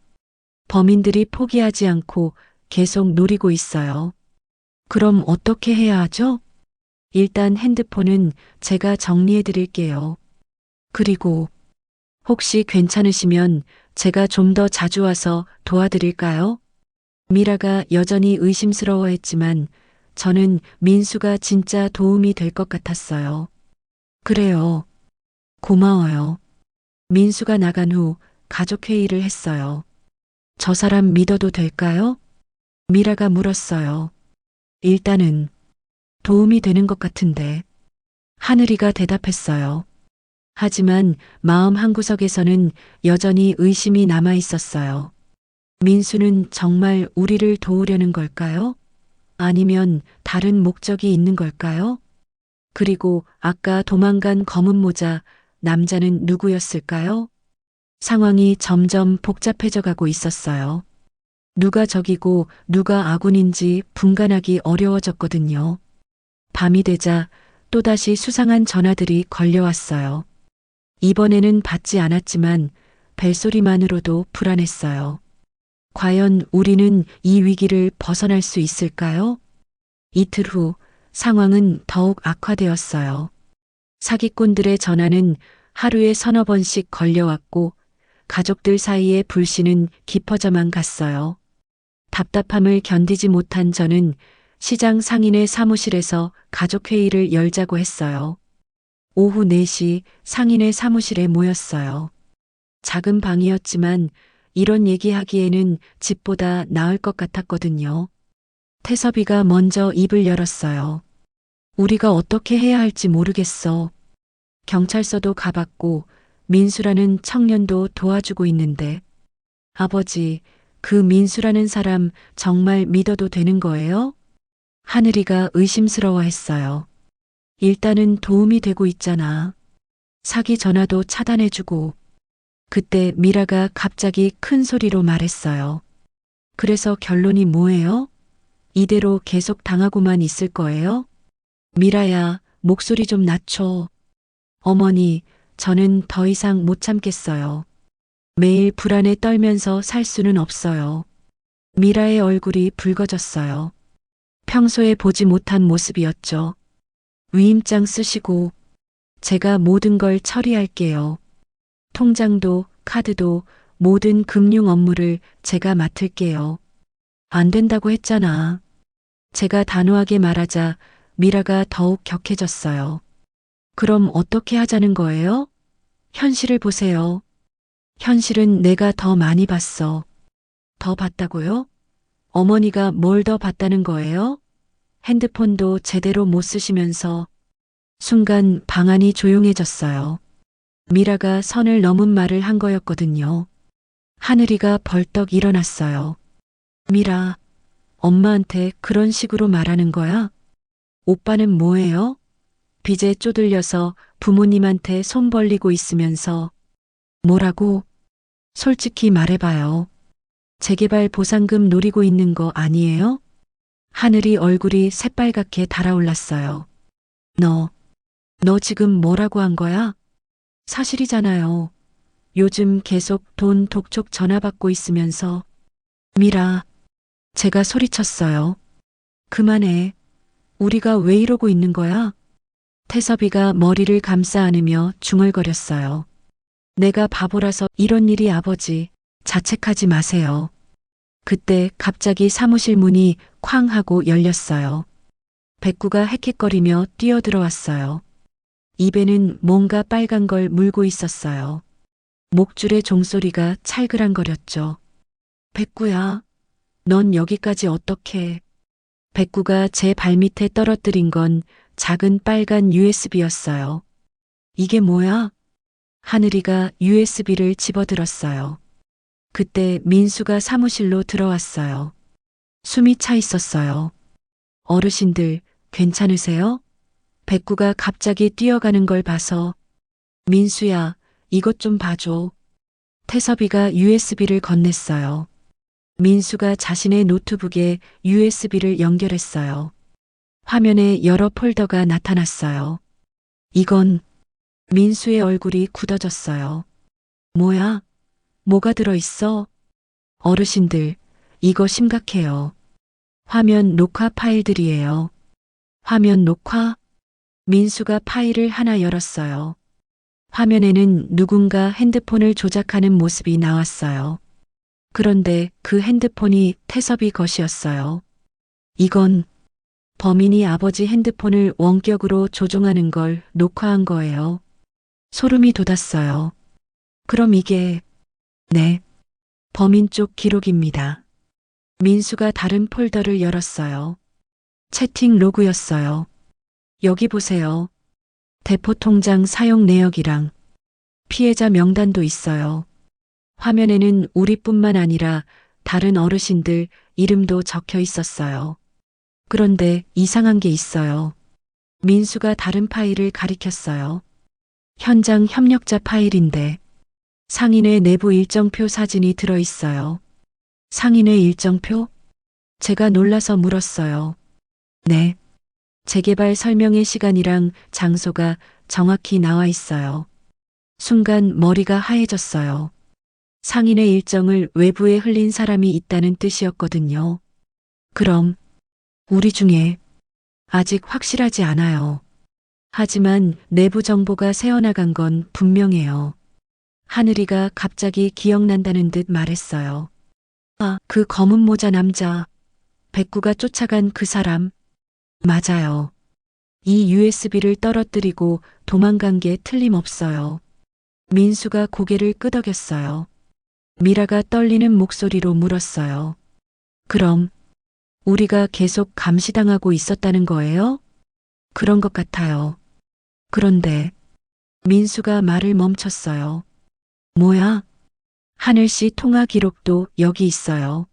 범인들이 포기하지 않고 계속 노리고 있어요. 그럼 어떻게 해야 하죠? 일단 핸드폰은 제가 정리해 드릴게요. 그리고 혹시 괜찮으시면 제가 좀 더 자주 와서 도와드릴까요? 미라가 여전히 의심스러워했지만 저는 민수가 진짜 도움이 될 것 같았어요. 그래요. 고마워요. 민수가 나간 후 가족회의를 했어요. 저 사람 믿어도 될까요? 미라가 물었어요. 일단은 도움이 되는 것 같은데. 하늘이가 대답했어요. 하지만 마음 한구석에서는 여전히 의심이 남아 있었어요. 민수는 정말 우리를 도우려는 걸까요? 아니면 다른 목적이 있는 걸까요? 그리고 아까 도망간 검은 모자, 남자는 누구였을까요? 상황이 점점 복잡해져 가고 있었어요. 누가 적이고 누가 아군인지 분간하기 어려워졌거든요. 밤이 되자 또다시 수상한 전화들이 걸려왔어요. 이번에는 받지 않았지만 벨소리만으로도 불안했어요. 과연 우리는 이 위기를 벗어날 수 있을까요? 이틀 후 상황은 더욱 악화되었어요. 사기꾼들의 전화는 하루에 서너 번씩 걸려왔고 가족들 사이의 불신은 깊어져만 갔어요. 답답함을 견디지 못한 저는 시장 상인의 사무실에서 가족회의를 열자고 했어요. 오후 4시 상인의 사무실에 모였어요. 작은 방이었지만 이런 얘기하기에는 집보다 나을 것 같았거든요. 태섭이가 먼저 입을 열었어요. 우리가 어떻게 해야 할지 모르겠어. 경찰서도 가봤고 민수라는 청년도 도와주고 있는데. 아버지, 그 민수라는 사람 정말 믿어도 되는 거예요? 하늘이가 의심스러워했어요. 일단은 도움이 되고 있잖아. 사기 전화도 차단해주고. 그때 미라가 갑자기 큰 소리로 말했어요. 그래서 결론이 뭐예요? 이대로 계속 당하고만 있을 거예요? 미라야, 목소리 좀 낮춰. 어머니, 저는 더 이상 못 참겠어요. 매일 불안에 떨면서 살 수는 없어요. 미라의 얼굴이 붉어졌어요. 평소에 보지 못한 모습이었죠. 위임장 쓰시고 제가 모든 걸 처리할게요. 통장도 카드도 모든 금융 업무를 제가 맡을게요. 안 된다고 했잖아. 제가 단호하게 말하자 미라가 더욱 격해졌어요. 그럼 어떻게 하자는 거예요? 현실을 보세요. 현실은 내가 더 많이 봤어. 더 봤다고요? 어머니가 뭘 더 봤다는 거예요? 핸드폰도 제대로 못 쓰시면서. 순간 방안이 조용해졌어요. 미라가 선을 넘은 말을 한 거였거든요. 하늘이가 벌떡 일어났어요. 미라, 엄마한테 그런 식으로 말하는 거야? 오빠는 뭐예요? 빚에 쪼들려서 부모님한테 손 벌리고 있으면서. 뭐라고? 솔직히 말해봐요. 재개발 보상금 노리고 있는 거 아니에요? 하늘이 얼굴이 새빨갛게 달아올랐어요. 너 지금 뭐라고 한 거야? 사실이잖아요. 요즘 계속 돈 독촉 전화 받고 있으면서. 미라, 제가 소리쳤어요. 그만해. 우리가 왜 이러고 있는 거야? 태섭이가 머리를 감싸 안으며 중얼거렸어요. 내가 바보라서 이런 일이 아버지. 자책하지 마세요. 그때 갑자기 사무실 문이 쾅 하고 열렸어요. 백구가 헥헥거리며 뛰어들어왔어요. 입에는 뭔가 빨간 걸 물고 있었어요. 목줄의 종소리가 찰그랑거렸죠. 백구야, 넌 여기까지 어떻게? 백구가 제 발밑에 떨어뜨린 건 작은 빨간 USB였어요. 이게 뭐야? 하늘이가 USB를 집어들었어요. 그때 민수가 사무실로 들어왔어요. 숨이 차 있었어요. 어르신들, 괜찮으세요? 백구가 갑자기 뛰어가는 걸 봐서 민수야, 이것 좀 봐줘. 태섭이가 USB를 건넸어요. 민수가 자신의 노트북에 USB를 연결했어요. 화면에 여러 폴더가 나타났어요. 이건 민수의 얼굴이 굳어졌어요. 뭐야? 뭐가 들어있어? 어르신들, 이거 심각해요. 화면 녹화 파일들이에요. 화면 녹화? 민수가 파일을 하나 열었어요. 화면에는 누군가 핸드폰을 조작하는 모습이 나왔어요. 그런데 그 핸드폰이 태섭이 것이었어요. 이건 범인이 아버지 핸드폰을 원격으로 조종하는 걸 녹화한 거예요. 소름이 돋았어요. 그럼 이게, 네, 범인 쪽 기록입니다. 민수가 다른 폴더를 열었어요. 채팅 로그였어요. 여기 보세요. 대포 통장 사용 내역이랑 피해자 명단도 있어요. 화면에는 우리뿐만 아니라 다른 어르신들 이름도 적혀 있었어요. 그런데 이상한 게 있어요. 민수가 다른 파일을 가리켰어요. 현장 협력자 파일인데 상인의 내부 일정표 사진이 들어 있어요. 상인의 일정표? 제가 놀라서 물었어요. 네. 재개발 설명의 시간이랑 장소가 정확히 나와 있어요. 순간 머리가 하얘졌어요. 상인의 일정을 외부에 흘린 사람이 있다는 뜻이었거든요. 그럼 우리 중에 아직 확실하지 않아요. 하지만 내부 정보가 새어나간 건 분명해요. 하늘이가 갑자기 기억난다는 듯 말했어요. 아, 그 검은 모자 남자. 백구가 쫓아간 그 사람. 맞아요. 이 USB를 떨어뜨리고 도망간 게 틀림없어요. 민수가 고개를 끄덕였어요. 미라가 떨리는 목소리로 물었어요. 그럼 우리가 계속 감시당하고 있었다는 거예요? 그런 것 같아요. 그런데 민수가 말을 멈췄어요. 뭐야? 하늘씨 통화 기록도 여기 있어요.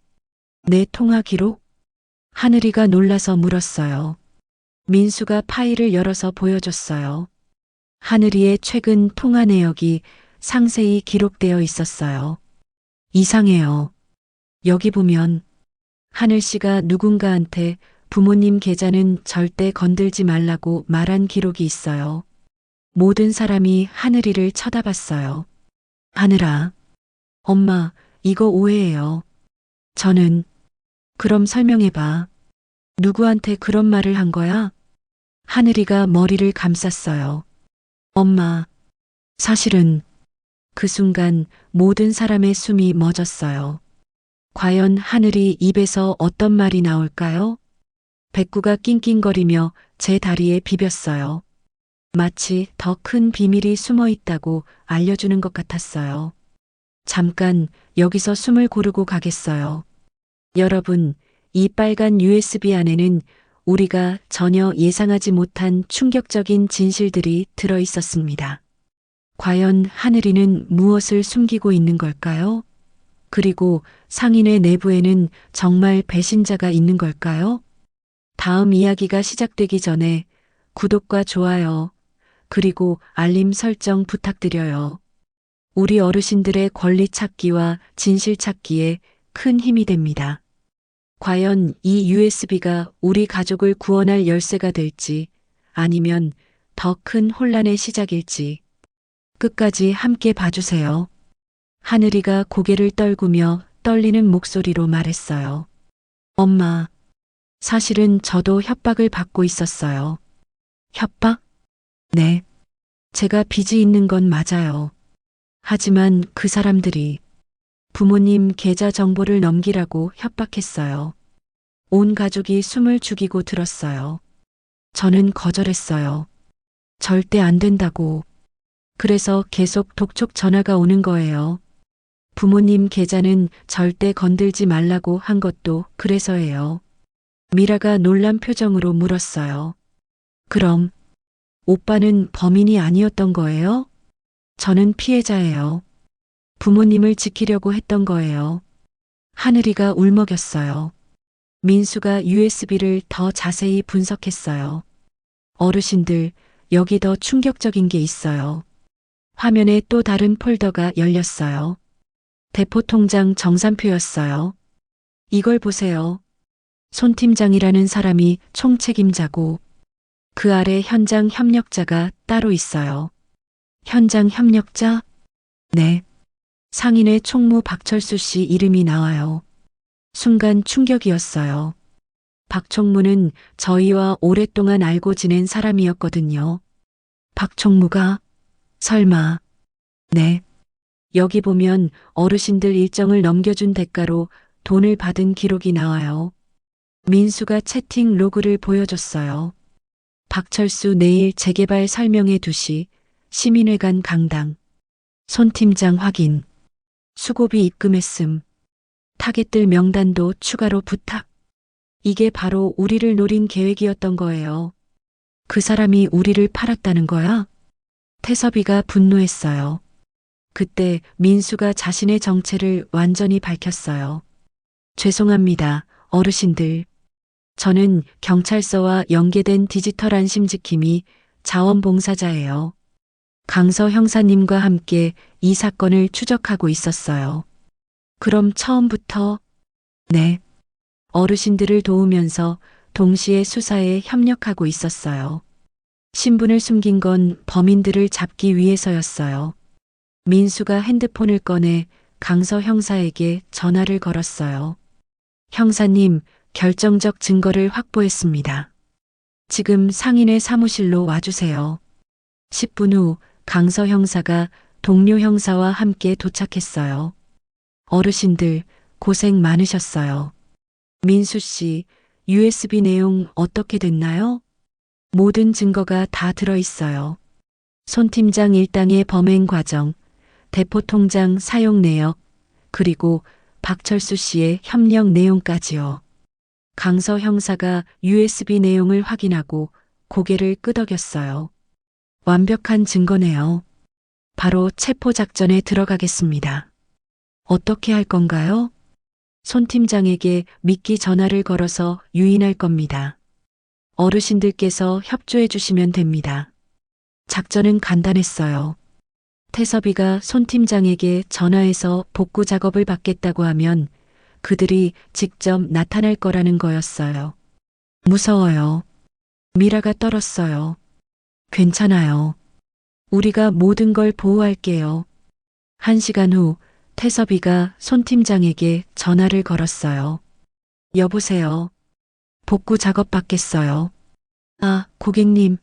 내 통화 기록? 하늘이가 놀라서 물었어요. 민수가 파일을 열어서 보여줬어요. 하늘이의 최근 통화 내역이 상세히 기록되어 있었어요. 이상해요. 여기 보면 하늘씨가 누군가한테 부모님 계좌는 절대 건들지 말라고 말한 기록이 있어요. 모든 사람이 하늘이를 쳐다봤어요. 하늘아, 엄마, 이거 오해예요. 저는, 그럼 설명해봐. 누구한테 그런 말을 한 거야? 하늘이가 머리를 감쌌어요. 엄마, 사실은 그 순간 모든 사람의 숨이 멎었어요. 과연 하늘이 입에서 어떤 말이 나올까요? 백구가 낑낑거리며 제 다리에 비볐어요. 마치 더 큰 비밀이 숨어 있다고 알려주는 것 같았어요. 잠깐 여기서 숨을 고르고 가겠어요. 여러분, 이 빨간 USB 안에는 우리가 전혀 예상하지 못한 충격적인 진실들이 들어 있었습니다. 과연 하늘이는 무엇을 숨기고 있는 걸까요? 그리고 상인의 내부에는 정말 배신자가 있는 걸까요? 다음 이야기가 시작되기 전에 구독과 좋아요, 그리고 알림 설정 부탁드려요. 우리 어르신들의 권리 찾기와 진실 찾기에 큰 힘이 됩니다. 과연 이 USB가 우리 가족을 구원할 열쇠가 될지 아니면 더 큰 혼란의 시작일지 끝까지 함께 봐주세요. 하늘이가 고개를 떨구며 떨리는 목소리로 말했어요. 엄마, 사실은 저도 협박을 받고 있었어요. 협박? 네. 제가 빚이 있는 건 맞아요. 하지만 그 사람들이 부모님 계좌 정보를 넘기라고 협박했어요. 온 가족이 숨을 죽이고 들었어요. 저는 거절했어요. 절대 안 된다고. 그래서 계속 독촉 전화가 오는 거예요. 부모님 계좌는 절대 건들지 말라고 한 것도 그래서예요. 미라가 놀란 표정으로 물었어요. 그럼 오빠는 범인이 아니었던 거예요? 저는 피해자예요. 부모님을 지키려고 했던 거예요. 하늘이가 울먹였어요. 민수가 USB를 더 자세히 분석했어요. 어르신들, 여기 더 충격적인 게 있어요. 화면에 또 다른 폴더가 열렸어요. 대포통장 정산표였어요. 이걸 보세요. 손 팀장이라는 사람이 총책임자고 그 아래 현장 협력자가 따로 있어요. 현장 협력자? 네. 상인의 총무 박철수 씨 이름이 나와요. 순간 충격이었어요. 박 총무는 저희와 오랫동안 알고 지낸 사람이었거든요. 박 총무가? 설마. 네. 여기 보면 어르신들 일정을 넘겨준 대가로 돈을 받은 기록이 나와요. 민수가 채팅 로그를 보여줬어요. 박철수 내일 재개발 설명회 2시, 시민회관 강당. 손 팀장 확인. 수고비 입금했음. 타겟들 명단도 추가로 부탁. 이게 바로 우리를 노린 계획이었던 거예요. 그 사람이 우리를 팔았다는 거야? 태섭이가 분노했어요. 그때 민수가 자신의 정체를 완전히 밝혔어요. 죄송합니다, 어르신들. 저는 경찰서와 연계된 디지털 안심지킴이 자원봉사자예요. 강서 형사님과 함께 이 사건을 추적하고 있었어요. 그럼 처음부터? 네. 어르신들을 도우면서 동시에 수사에 협력하고 있었어요. 신분을 숨긴 건 범인들을 잡기 위해서였어요. 민수가 핸드폰을 꺼내 강서 형사에게 전화를 걸었어요. 형사님, 결정적 증거를 확보했습니다. 지금 상인의 사무실로 와주세요. 10분 후 강서 형사가 동료 형사와 함께 도착했어요. 어르신들 고생 많으셨어요. 민수 씨, USB 내용 어떻게 됐나요? 모든 증거가 다 들어있어요. 손 팀장 일당의 범행 과정, 대포통장 사용 내역, 그리고 박철수 씨의 협력 내용까지요. 강서 형사가 USB 내용을 확인하고 고개를 끄덕였어요. 완벽한 증거네요. 바로 체포 작전에 들어가겠습니다. 어떻게 할 건가요? 손 팀장에게 미끼 전화를 걸어서 유인할 겁니다. 어르신들께서 협조해 주시면 됩니다. 작전은 간단했어요. 태섭이가 손 팀장에게 전화해서 복구 작업을 받겠다고 하면 그들이 직접 나타날 거라는 거였어요. 무서워요. 미라가 떨었어요. 괜찮아요. 우리가 모든 걸 보호할게요. 1시간 후 태섭이가 손 팀장에게 전화를 걸었어요. 여보세요. 복구 작업 받겠어요. 아, 고객님.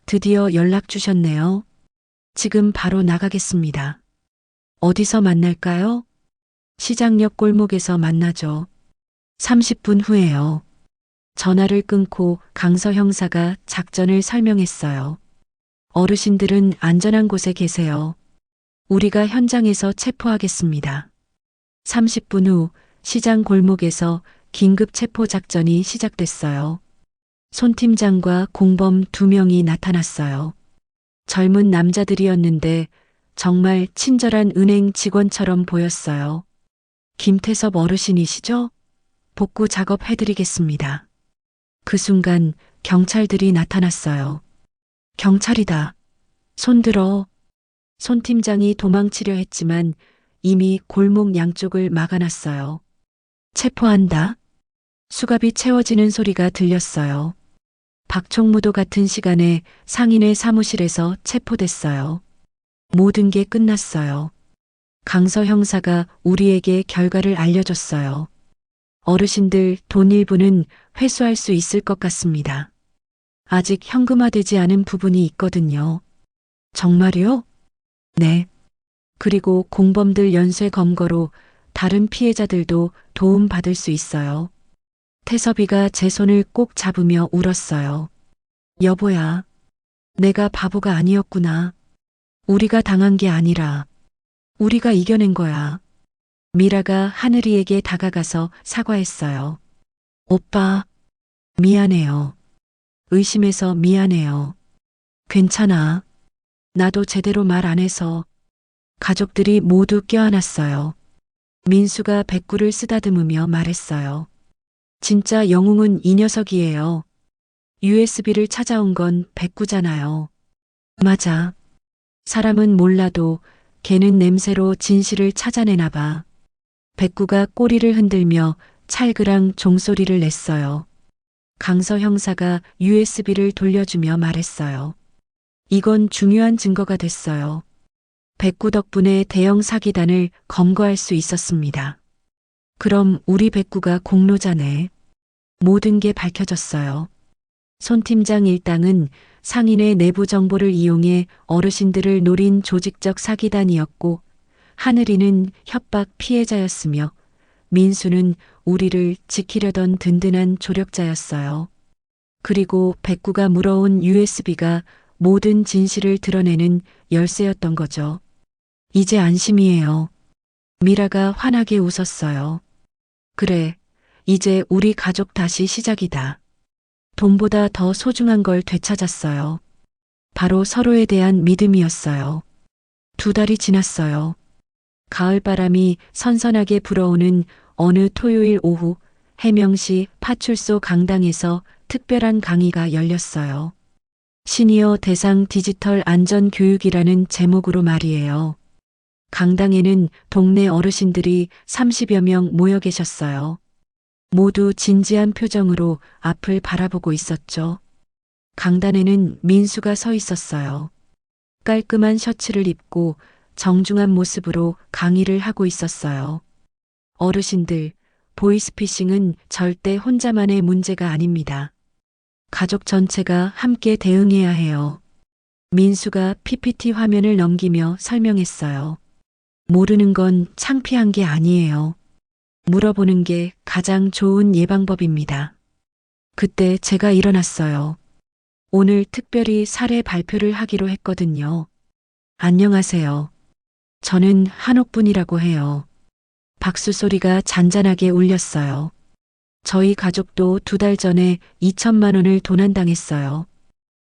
드디어 연락 주셨네요. 지금 바로 나가겠습니다. 어디서 만날까요? 시장역 골목에서 만나죠. 30분 후에요. 전화를 끊고 강서 형사가 작전을 설명했어요. 어르신들은 안전한 곳에 계세요. 우리가 현장에서 체포하겠습니다. 30분 후 시장 골목에서 긴급 체포 작전이 시작됐어요. 손 팀장과 공범 2명이 나타났어요. 젊은 남자들이었는데 정말 친절한 은행 직원처럼 보였어요. 김태섭 어르신이시죠? 복구 작업 해드리겠습니다. 그 순간 경찰들이 나타났어요. 경찰이다. 손들어. 손 팀장이 도망치려 했지만 이미 골목 양쪽을 막아놨어요. 체포한다. 수갑이 채워지는 소리가 들렸어요. 박총무도 같은 시간에 상인의 사무실에서 체포됐어요. 모든 게 끝났어요. 강서 형사가 우리에게 결과를 알려줬어요. 어르신들 돈 일부는 회수할 수 있을 것 같습니다. 아직 현금화되지 않은 부분이 있거든요. 정말요? 네. 그리고 공범들 연쇄 검거로 다른 피해자들도 도움받을 수 있어요. 태섭이가 제 손을 꼭 잡으며 울었어요. 여보야, 내가 바보가 아니었구나. 우리가 당한 게 아니라 우리가 이겨낸 거야. 미라가 하늘이에게 다가가서 사과했어요. 오빠, 미안해요. 의심해서 미안해요. 괜찮아. 나도 제대로 말 안 해서. 가족들이 모두 껴안았어요. 민수가 백구를 쓰다듬으며 말했어요. 진짜 영웅은 이 녀석이에요. USB를 찾아온 건 백구잖아요. 맞아. 사람은 몰라도 걔는 냄새로 진실을 찾아내나 봐. 백구가 꼬리를 흔들며 찰그랑 종소리를 냈어요. 강서 형사가 USB를 돌려주며 말했어요. 이건 중요한 증거가 됐어요. 백구 덕분에 대형 사기단을 검거할 수 있었습니다. 그럼 우리 백구가 공로자네. 모든 게 밝혀졌어요. 손 팀장 일당은 상인의 내부 정보를 이용해 어르신들을 노린 조직적 사기단이었고, 하늘이는 협박 피해자였으며, 민수는 우리를 지키려던 든든한 조력자였어요. 그리고 백구가 물어온 USB가 모든 진실을 드러내는 열쇠였던 거죠. 이제 안심이에요. 미라가 환하게 웃었어요. 그래, 이제 우리 가족 다시 시작이다. 돈보다 더 소중한 걸 되찾았어요. 바로 서로에 대한 믿음이었어요. 2달이 지났어요. 가을바람이 선선하게 불어오는 어느 토요일 오후, 해명시 파출소 강당에서 특별한 강의가 열렸어요. 시니어 대상 디지털 안전 교육이라는 제목으로 말이에요. 강당에는 동네 어르신들이 30여 명 모여 계셨어요. 모두 진지한 표정으로 앞을 바라보고 있었죠. 강단에는 민수가 서 있었어요. 깔끔한 셔츠를 입고 정중한 모습으로 강의를 하고 있었어요. 어르신들, 보이스피싱은 절대 혼자만의 문제가 아닙니다. 가족 전체가 함께 대응해야 해요. 민수가 PPT 화면을 넘기며 설명했어요. 모르는 건 창피한 게 아니에요. 물어보는 게 가장 좋은 예방법입니다. 그때 제가 일어났어요. 오늘 특별히 사례 발표를 하기로 했거든요. 안녕하세요. 저는 한옥분이라고 해요. 박수 소리가 잔잔하게 울렸어요. 저희 가족도 2달 전에 2천만 원을 도난당했어요.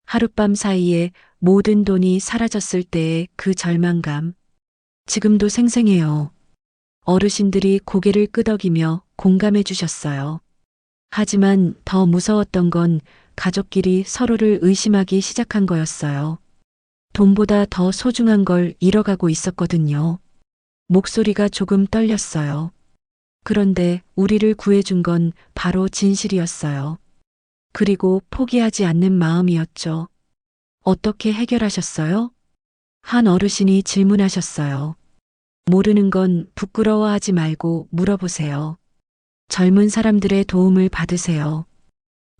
하룻밤 사이에 모든 돈이 사라졌을 때의 그 절망감. 지금도 생생해요. 어르신들이 고개를 끄덕이며 공감해 주셨어요. 하지만 더 무서웠던 건 가족끼리 서로를 의심하기 시작한 거였어요. 돈보다 더 소중한 걸 잃어가고 있었거든요. 목소리가 조금 떨렸어요. 그런데 우리를 구해준 건 바로 진실이었어요. 그리고 포기하지 않는 마음이었죠. 어떻게 해결하셨어요? 한 어르신이 질문하셨어요. 모르는 건 부끄러워하지 말고 물어보세요. 젊은 사람들의 도움을 받으세요.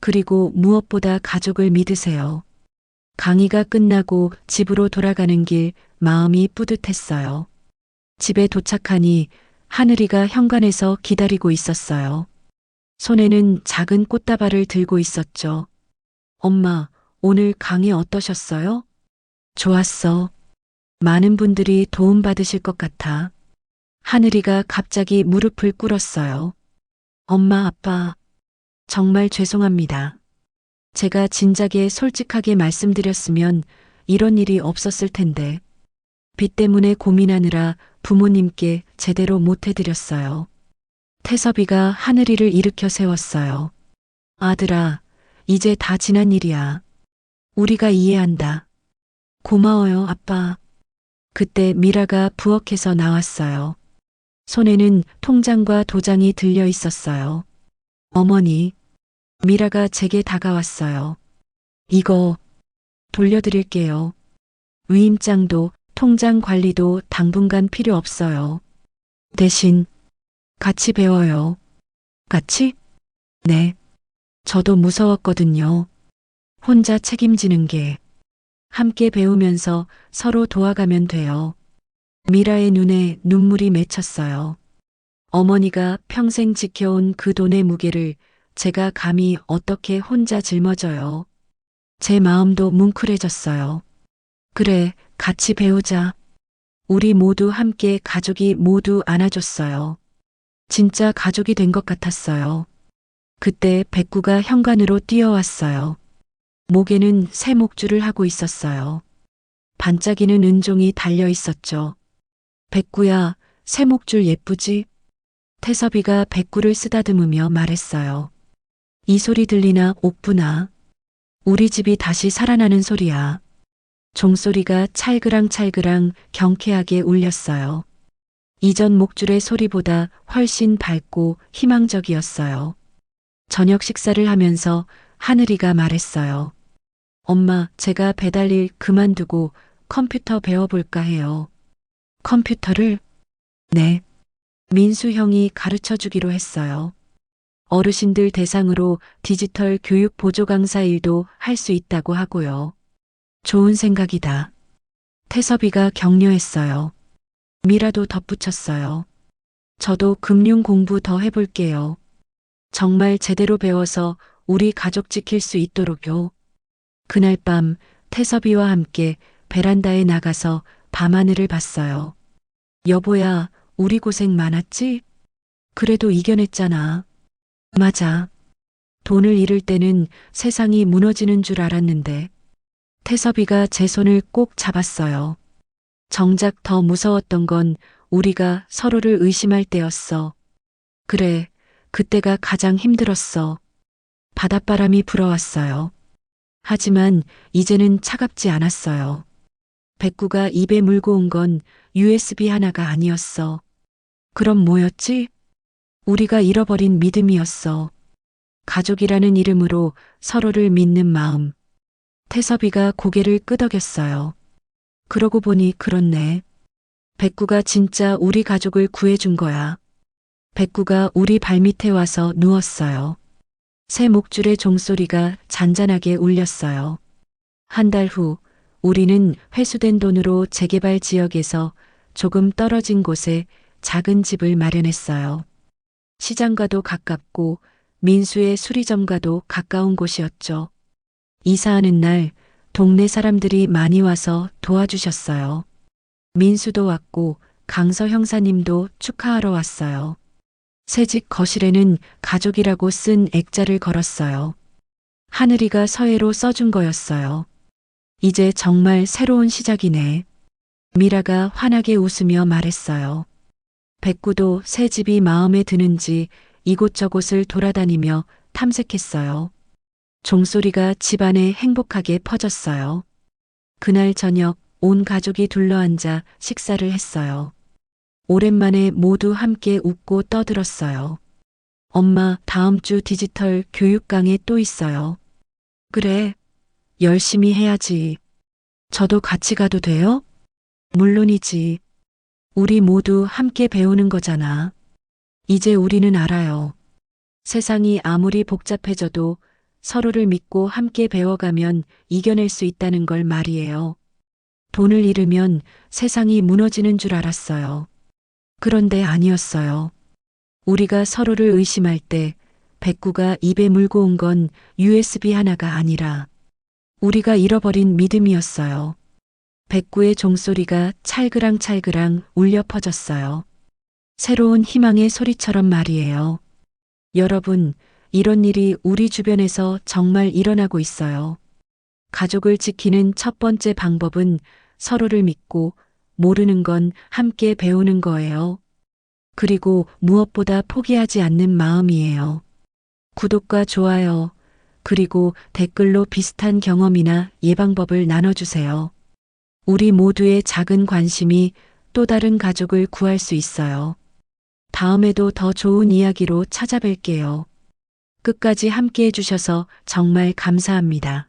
그리고 무엇보다 가족을 믿으세요. 강의가 끝나고 집으로 돌아가는 길 마음이 뿌듯했어요. 집에 도착하니 하늘이가 현관에서 기다리고 있었어요. 손에는 작은 꽃다발을 들고 있었죠. 엄마, 오늘 강의 어떠셨어요? 좋았어. 많은 분들이 도움받으실 것 같아. 하늘이가 갑자기 무릎을 꿇었어요. 엄마, 아빠, 정말 죄송합니다. 제가 진작에 솔직하게 말씀드렸으면 이런 일이 없었을 텐데. 빚 때문에 고민하느라 부모님께 제대로 못 해드렸어요. 태섭이가 하늘이를 일으켜 세웠어요. 아들아, 이제 다 지난 일이야. 우리가 이해한다. 고마워요, 아빠. 그때 미라가 부엌에서 나왔어요. 손에는 통장과 도장이 들려 있었어요. 어머니, 미라가 제게 다가왔어요. 이거 돌려드릴게요. 위임장도 통장 관리도 당분간 필요 없어요. 대신 같이 배워요. 같이? 네. 저도 무서웠거든요. 혼자 책임지는 게. 함께 배우면서 서로 도와가면 돼요. 미라의 눈에 눈물이 맺혔어요. 어머니가 평생 지켜온 그 돈의 무게를 제가 감히 어떻게 혼자 짊어져요. 제 마음도 뭉클해졌어요. 그래, 같이 배우자. 우리 모두 함께 가족이 모두 안아줬어요. 진짜 가족이 된 것 같았어요. 그때 백구가 현관으로 뛰어왔어요. 목에는 새 목줄을 하고 있었어요. 반짝이는 은종이 달려 있었죠. 백구야, 새 목줄 예쁘지? 태섭이가 백구를 쓰다듬으며 말했어요. 이 소리 들리나 옥분아. 우리 집이 다시 살아나는 소리야. 종소리가 찰그랑찰그랑 경쾌하게 울렸어요. 이전 목줄의 소리보다 훨씬 밝고 희망적이었어요. 저녁 식사를 하면서 하늘이가 말했어요. 엄마, 제가 배달일 그만두고 컴퓨터 배워볼까 해요. 컴퓨터를? 네. 민수 형이 가르쳐 주기로 했어요. 어르신들 대상으로 디지털 교육 보조 강사 일도 할 수 있다고 하고요. 좋은 생각이다. 태섭이가 격려했어요. 미라도 덧붙였어요. 저도 금융 공부 더 해볼게요. 정말 제대로 배워서 우리 가족 지킬 수 있도록요. 그날 밤 태섭이와 함께 베란다에 나가서 밤하늘을 봤어요. 여보야, 우리 고생 많았지? 그래도 이겨냈잖아. 맞아. 돈을 잃을 때는 세상이 무너지는 줄 알았는데. 태섭이가 제 손을 꼭 잡았어요. 정작 더 무서웠던 건 우리가 서로를 의심할 때였어. 그래, 그때가 가장 힘들었어. 바닷바람이 불어왔어요. 하지만 이제는 차갑지 않았어요. 백구가 입에 물고 온 건 USB 하나가 아니었어. 그럼 뭐였지? 우리가 잃어버린 믿음이었어. 가족이라는 이름으로 서로를 믿는 마음. 태섭이가 고개를 끄덕였어요. 그러고 보니 그렇네. 백구가 진짜 우리 가족을 구해준 거야. 백구가 우리 발밑에 와서 누웠어요. 새 목줄의 종소리가 잔잔하게 울렸어요. 한 달 후, 우리는 회수된 돈으로 재개발 지역에서 조금 떨어진 곳에 작은 집을 마련했어요. 시장과도 가깝고 민수의 수리점과도 가까운 곳이었죠. 이사하는 날 동네 사람들이 많이 와서 도와주셨어요. 민수도 왔고 강서 형사님도 축하하러 왔어요. 새집 거실에는 가족이라고 쓴 액자를 걸었어요. 하늘이가 서예로 써준 거였어요. 이제 정말 새로운 시작이네. 미라가 환하게 웃으며 말했어요. 백구도 새 집이 마음에 드는지 이곳저곳을 돌아다니며 탐색했어요. 종소리가 집안에 행복하게 퍼졌어요. 그날 저녁 온 가족이 둘러앉아 식사를 했어요. 오랜만에 모두 함께 웃고 떠들었어요. 엄마, 다음 주 디지털 교육 강의 또 있어요. 그래, 열심히 해야지. 저도 같이 가도 돼요? 물론이지. 우리 모두 함께 배우는 거잖아. 이제 우리는 알아요. 세상이 아무리 복잡해져도 서로를 믿고 함께 배워가면 이겨낼 수 있다는 걸 말이에요. 돈을 잃으면 세상이 무너지는 줄 알았어요. 그런데 아니었어요. 우리가 서로를 의심할 때 백구가 입에 물고 온 건 USB 하나가 아니라 우리가 잃어버린 믿음이었어요. 백구의 종소리가 찰그랑찰그랑 울려 퍼졌어요. 새로운 희망의 소리처럼 말이에요. 여러분, 이런 일이 우리 주변에서 정말 일어나고 있어요. 가족을 지키는 첫 번째 방법은 서로를 믿고 모르는 건 함께 배우는 거예요. 그리고 무엇보다 포기하지 않는 마음이에요. 구독과 좋아요, 그리고 댓글로 비슷한 경험이나 예방법을 나눠주세요. 우리 모두의 작은 관심이 또 다른 가족을 구할 수 있어요. 다음에도 더 좋은 이야기로 찾아뵐게요. 끝까지 함께 해주셔서 정말 감사합니다.